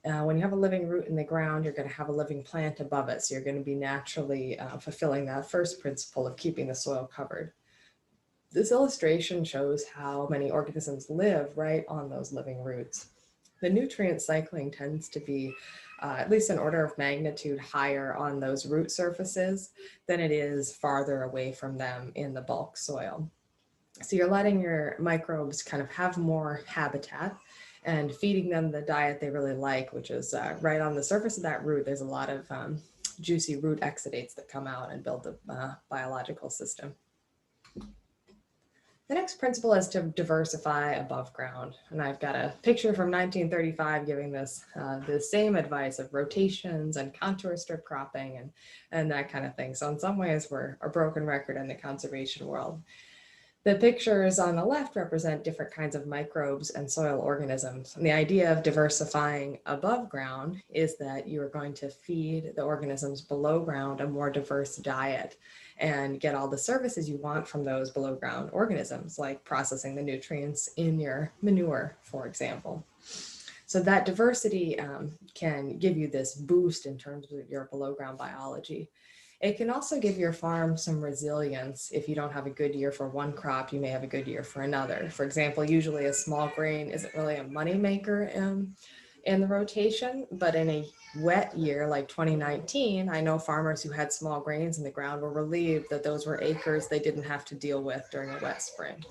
When you have a living root in the ground, you're going to have a living plant above it. So you're going to be naturally fulfilling that first principle of keeping the soil covered. This illustration shows how many organisms live right on those living roots. The nutrient cycling tends to be at least an order of magnitude higher on those root surfaces than it is farther away from them in the bulk soil. So you're letting your microbes kind of have more habitat and feeding them the diet they really like, which is right on the surface of that root. There's a lot of juicy root exudates that come out and build the biological system. The next principle is to diversify above ground. And I've got a picture from 1935 giving this the same advice of rotations and contour strip cropping and that kind of thing. So in some ways, we're a broken record in the conservation world. The pictures on the left represent different kinds of microbes and soil organisms. And the idea of diversifying above ground is that you are going to feed the organisms below ground a more diverse diet and get all the services you want from those below ground organisms, like processing the nutrients in your manure, for example. So that diversity can give you this boost in terms of your below ground biology. It can also give your farm some resilience. If you don't have a good year for one crop, you may have a good year for another. For example, usually a small grain isn't really a money maker in the rotation, but in a wet year like 2019, I know farmers who had small grains in the ground were relieved that those were acres they didn't have to deal with during a wet spring.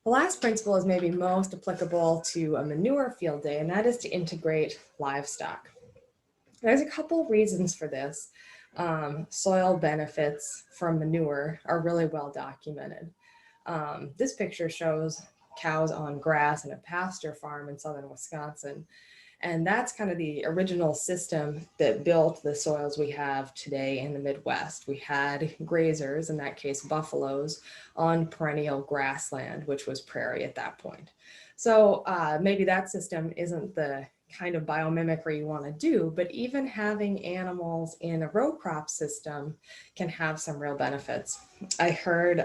The last principle is maybe most applicable to a manure field day, and that is to integrate livestock. There's a couple reasons for this. Soil benefits from manure are really well documented. This picture shows cows on grass in a pasture farm in southern Wisconsin. And that's kind of the original system that built the soils we have today in the Midwest. We had grazers, in that case buffaloes, on perennial grassland, which was prairie at that point. So maybe that system isn't the kind of biomimicry you want to do, but even having animals in a row crop system can have some real benefits. I heard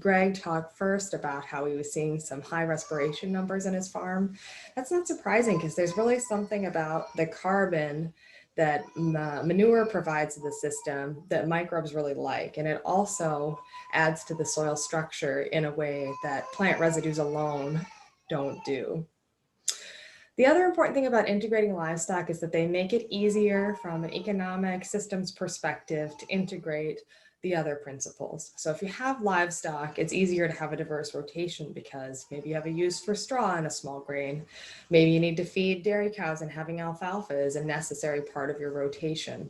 Greg talk first about how he was seeing some high respiration numbers in his farm. That's not surprising because there's really something about the carbon that manure provides to the system that microbes really like. And it also adds to the soil structure in a way that plant residues alone don't do. The other important thing about integrating livestock is that they make it easier from an economic systems perspective to integrate the other principles. So if you have livestock, it's easier to have a diverse rotation because maybe you have a use for straw in a small grain. Maybe you need to feed dairy cows and having alfalfa is a necessary part of your rotation.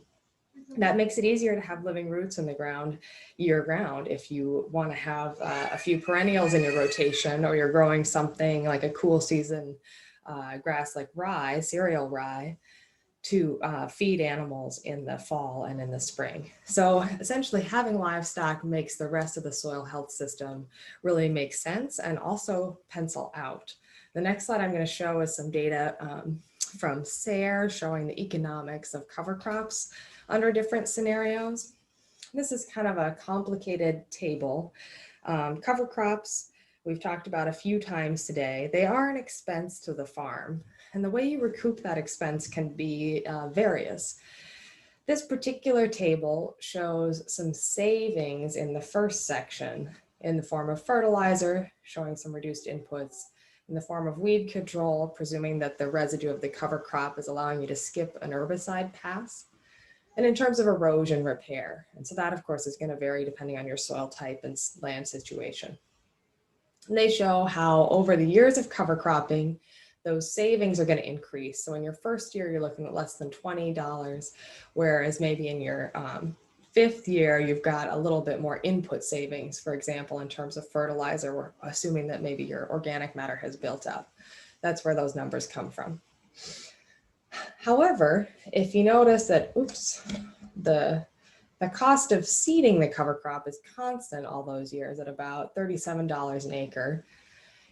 That makes it easier to have living roots in the ground year round. If you want to have a few perennials in your rotation, or you're growing something like a cool season grass like rye, cereal rye, to feed animals in the fall and in the spring. So essentially having livestock makes the rest of the soil health system really make sense and also pencil out. The next slide I'm going to show is some data from SARE showing the economics of cover crops under different scenarios. This is kind of a complicated table. Cover crops, we've talked about a few times today. They are an expense to the farm, and the way you recoup that expense can be various. This particular table shows some savings in the first section in the form of fertilizer, showing some reduced inputs, in the form of weed control, presuming that the residue of the cover crop is allowing you to skip an herbicide pass, and in terms of erosion repair. And so that, of course, is going to vary depending on your soil type and land situation. And they show how over the years of cover cropping, those savings are going to increase. So in your first year, you're looking at less than $20, whereas maybe in your fifth year, you've got a little bit more input savings, for example, in terms of fertilizer, we're assuming that maybe your organic matter has built up. That's where those numbers come from. However, if you notice that, the cost of seeding the cover crop is constant all those years at about $37 an acre,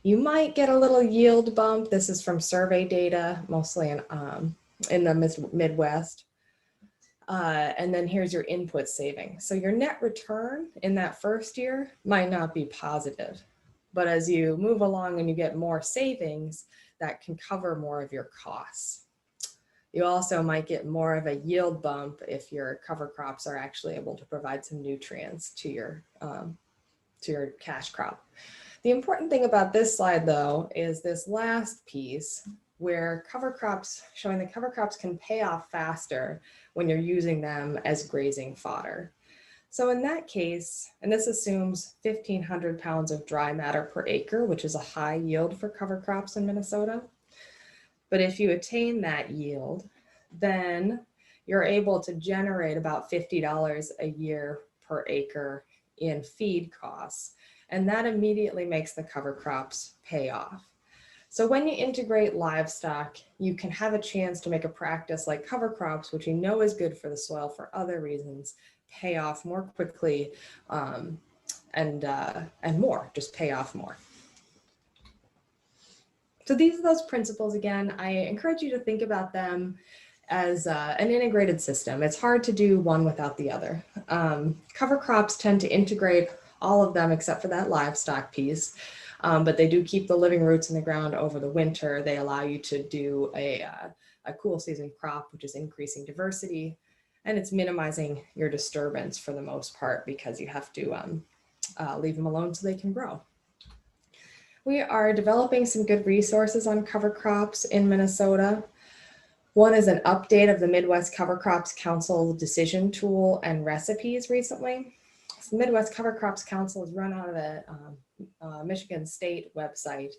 you might get a little yield bump. This is from survey data, mostly in the Midwest. And then here's your input saving. So your net return in that first year might not be positive, but as you move along and you get more savings, that can cover more of your costs. You also might get more of a yield bump if your cover crops are actually able to provide some nutrients to your cash crop. The important thing about this slide, though, is this last piece where cover crops, showing that cover crops can pay off faster when you're using them as grazing fodder. So in that case, and this assumes 1,500 pounds of dry matter per acre, which is a high yield for cover crops in Minnesota. But if you attain that yield, then you're able to generate about $50 a year per acre in feed costs. And that immediately makes the cover crops pay off. So when you integrate livestock, you can have a chance to make a practice like cover crops, which you know is good for the soil for other reasons, pay off more quickly and more, just pay off more. So these are those principles. Again, I encourage you to think about them as an integrated system. It's hard to do one without the other. Cover crops tend to integrate all of them except for that livestock piece, but they do keep the living roots in the ground over the winter. They allow you to do a cool season crop, which is increasing diversity, and it's minimizing your disturbance for the most part because you have to leave them alone so they can grow. We are developing some good resources on cover crops in Minnesota. One is an update of the Midwest Cover Crops Council decision tool and recipes recently. So the Midwest Cover Crops Council is run out of the Michigan State website.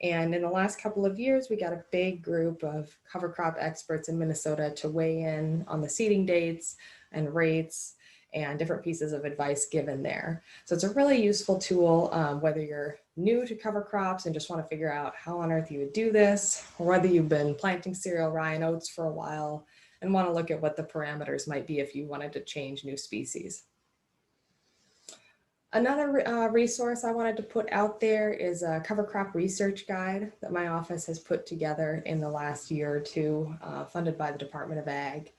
And in the last couple of years, we got a big group of cover crop experts in Minnesota to weigh in on the seeding dates and rates and different pieces of advice given there. So it's a really useful tool, whether you're new to cover crops and just want to figure out how on earth you would do this, or whether you've been planting cereal, rye, and oats for a while and want to look at what the parameters might be if you wanted to change new species. Another resource I wanted to put out there is a cover crop research guide that my office has put together in the last year or two, funded by the Department of Ag.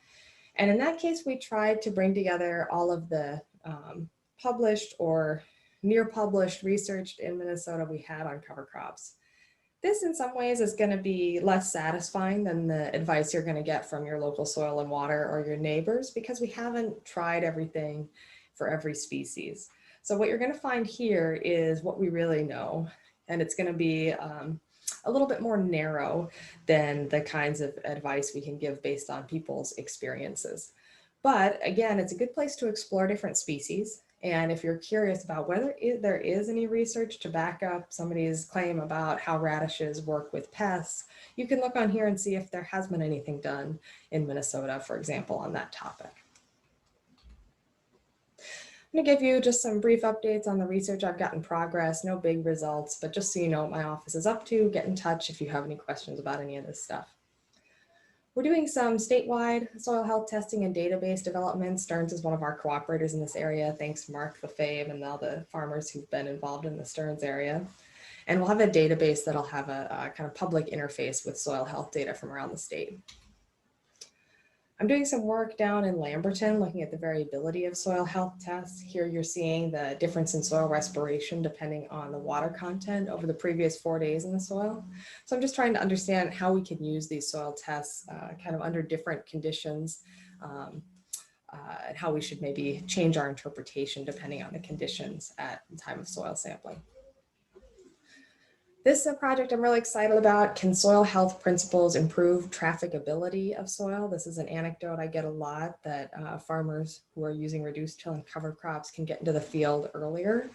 And in that case, we tried to bring together all of the published or near published research in Minnesota we had on cover crops. This in some ways is going to be less satisfying than the advice you're going to get from your local soil and water or your neighbors, because we haven't tried everything for every species. So what you're going to find here is what we really know, and it's going to be a little bit more narrow than the kinds of advice we can give based on people's experiences. But again, it's a good place to explore different species. And if you're curious about whether there is any research to back up somebody's claim about how radishes work with pests, you can look on here and see if there has been anything done in Minnesota, for example, on that topic. I'm going to give you just some brief updates on the research I've got in progress. No big results, but just so you know what my office is up to, get in touch if you have any questions about any of this stuff. We're doing some statewide soil health testing and database development. Stearns is one of our cooperators in this area. Thanks Mark Lefebvre and all the farmers who've been involved in the Stearns area. And we'll have a database that'll have a kind of public interface with soil health data from around the state. I'm doing some work down in Lamberton looking at the variability of soil health tests. Here you're seeing the difference in soil respiration depending on the water content over the previous 4 days in the soil. So I'm just trying to understand how we can use these soil tests kind of under different conditions and how we should maybe change our interpretation depending on the conditions at the time of soil sampling. This is a project I'm really excited about. Can soil health principles improve trafficability of soil? This is an anecdote I get a lot, that farmers who are using reduced till and cover crops can get into the field earlier.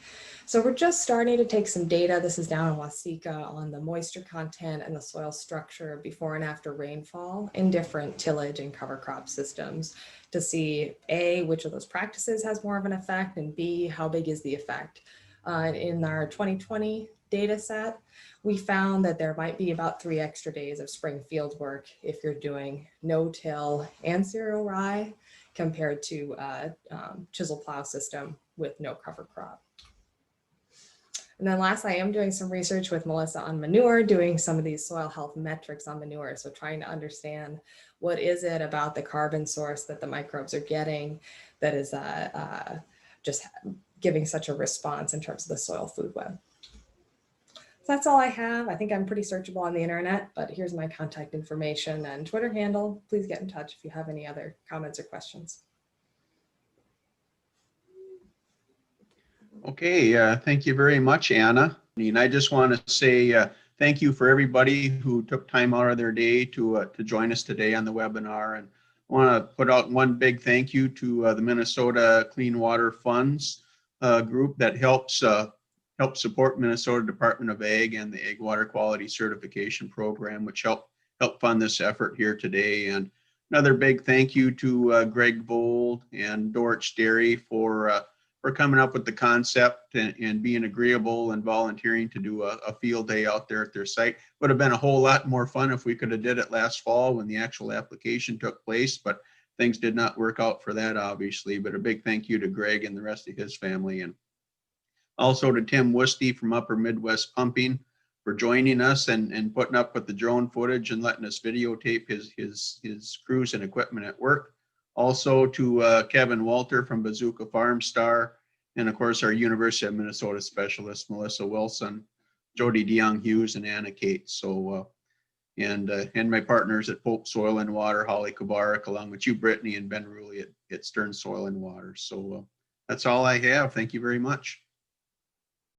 So we're just starting to take some data. This is down in Waeste on the moisture content and the soil structure before and after rainfall in different tillage and cover crop systems to see A, which of those practices has more of an effect, and B, how big is the effect. In our 2020 data set, we found that there might be about 3 extra days of spring field work if you're doing no-till and cereal rye compared to chisel plow system with no cover crop. And then last, I am doing some research with Melissa on manure, doing some of these soil health metrics on manure. So trying to understand what is it about the carbon source that the microbes are getting that is just giving such a response in terms of the soil food web. So that's all I have. I think I'm pretty searchable on the internet, but here's my contact information and Twitter handle. Please get in touch if you have any other comments or questions. Okay, thank you very much, Anna. And I just want to say thank you for everybody who took time out of their day to join us today on the webinar. And I want to put out one big thank you to the Minnesota Clean Water Funds group that helps support Minnesota Department of Ag and the Ag Water Quality Certification Program, which help fund this effort here today. And another big thank you to Greg Vold and Dorrich Dairy for coming up with the concept and being agreeable and volunteering to do a field day out there at their site. Would have been a whole lot more fun if we could have did it last fall when the actual application took place, but things did not work out for that, obviously. But a big thank you to Greg and the rest of his family, and also to Tim Woeste from Upper Midwest Pumping for joining us and putting up with the drone footage and letting us videotape his crews and equipment at work. Also to Kevin Walter from Bazooka Farmstar, and of course our University of Minnesota specialists, Melissa Wilson, Jody DeYoung Hughes, and Anna Kate. So, and my partners at Pope Soil and Water, Holly Kovarik, along with you, Brittany, and Ben Ruley at Stearns Soil and Water. So that's all I have. Thank you very much.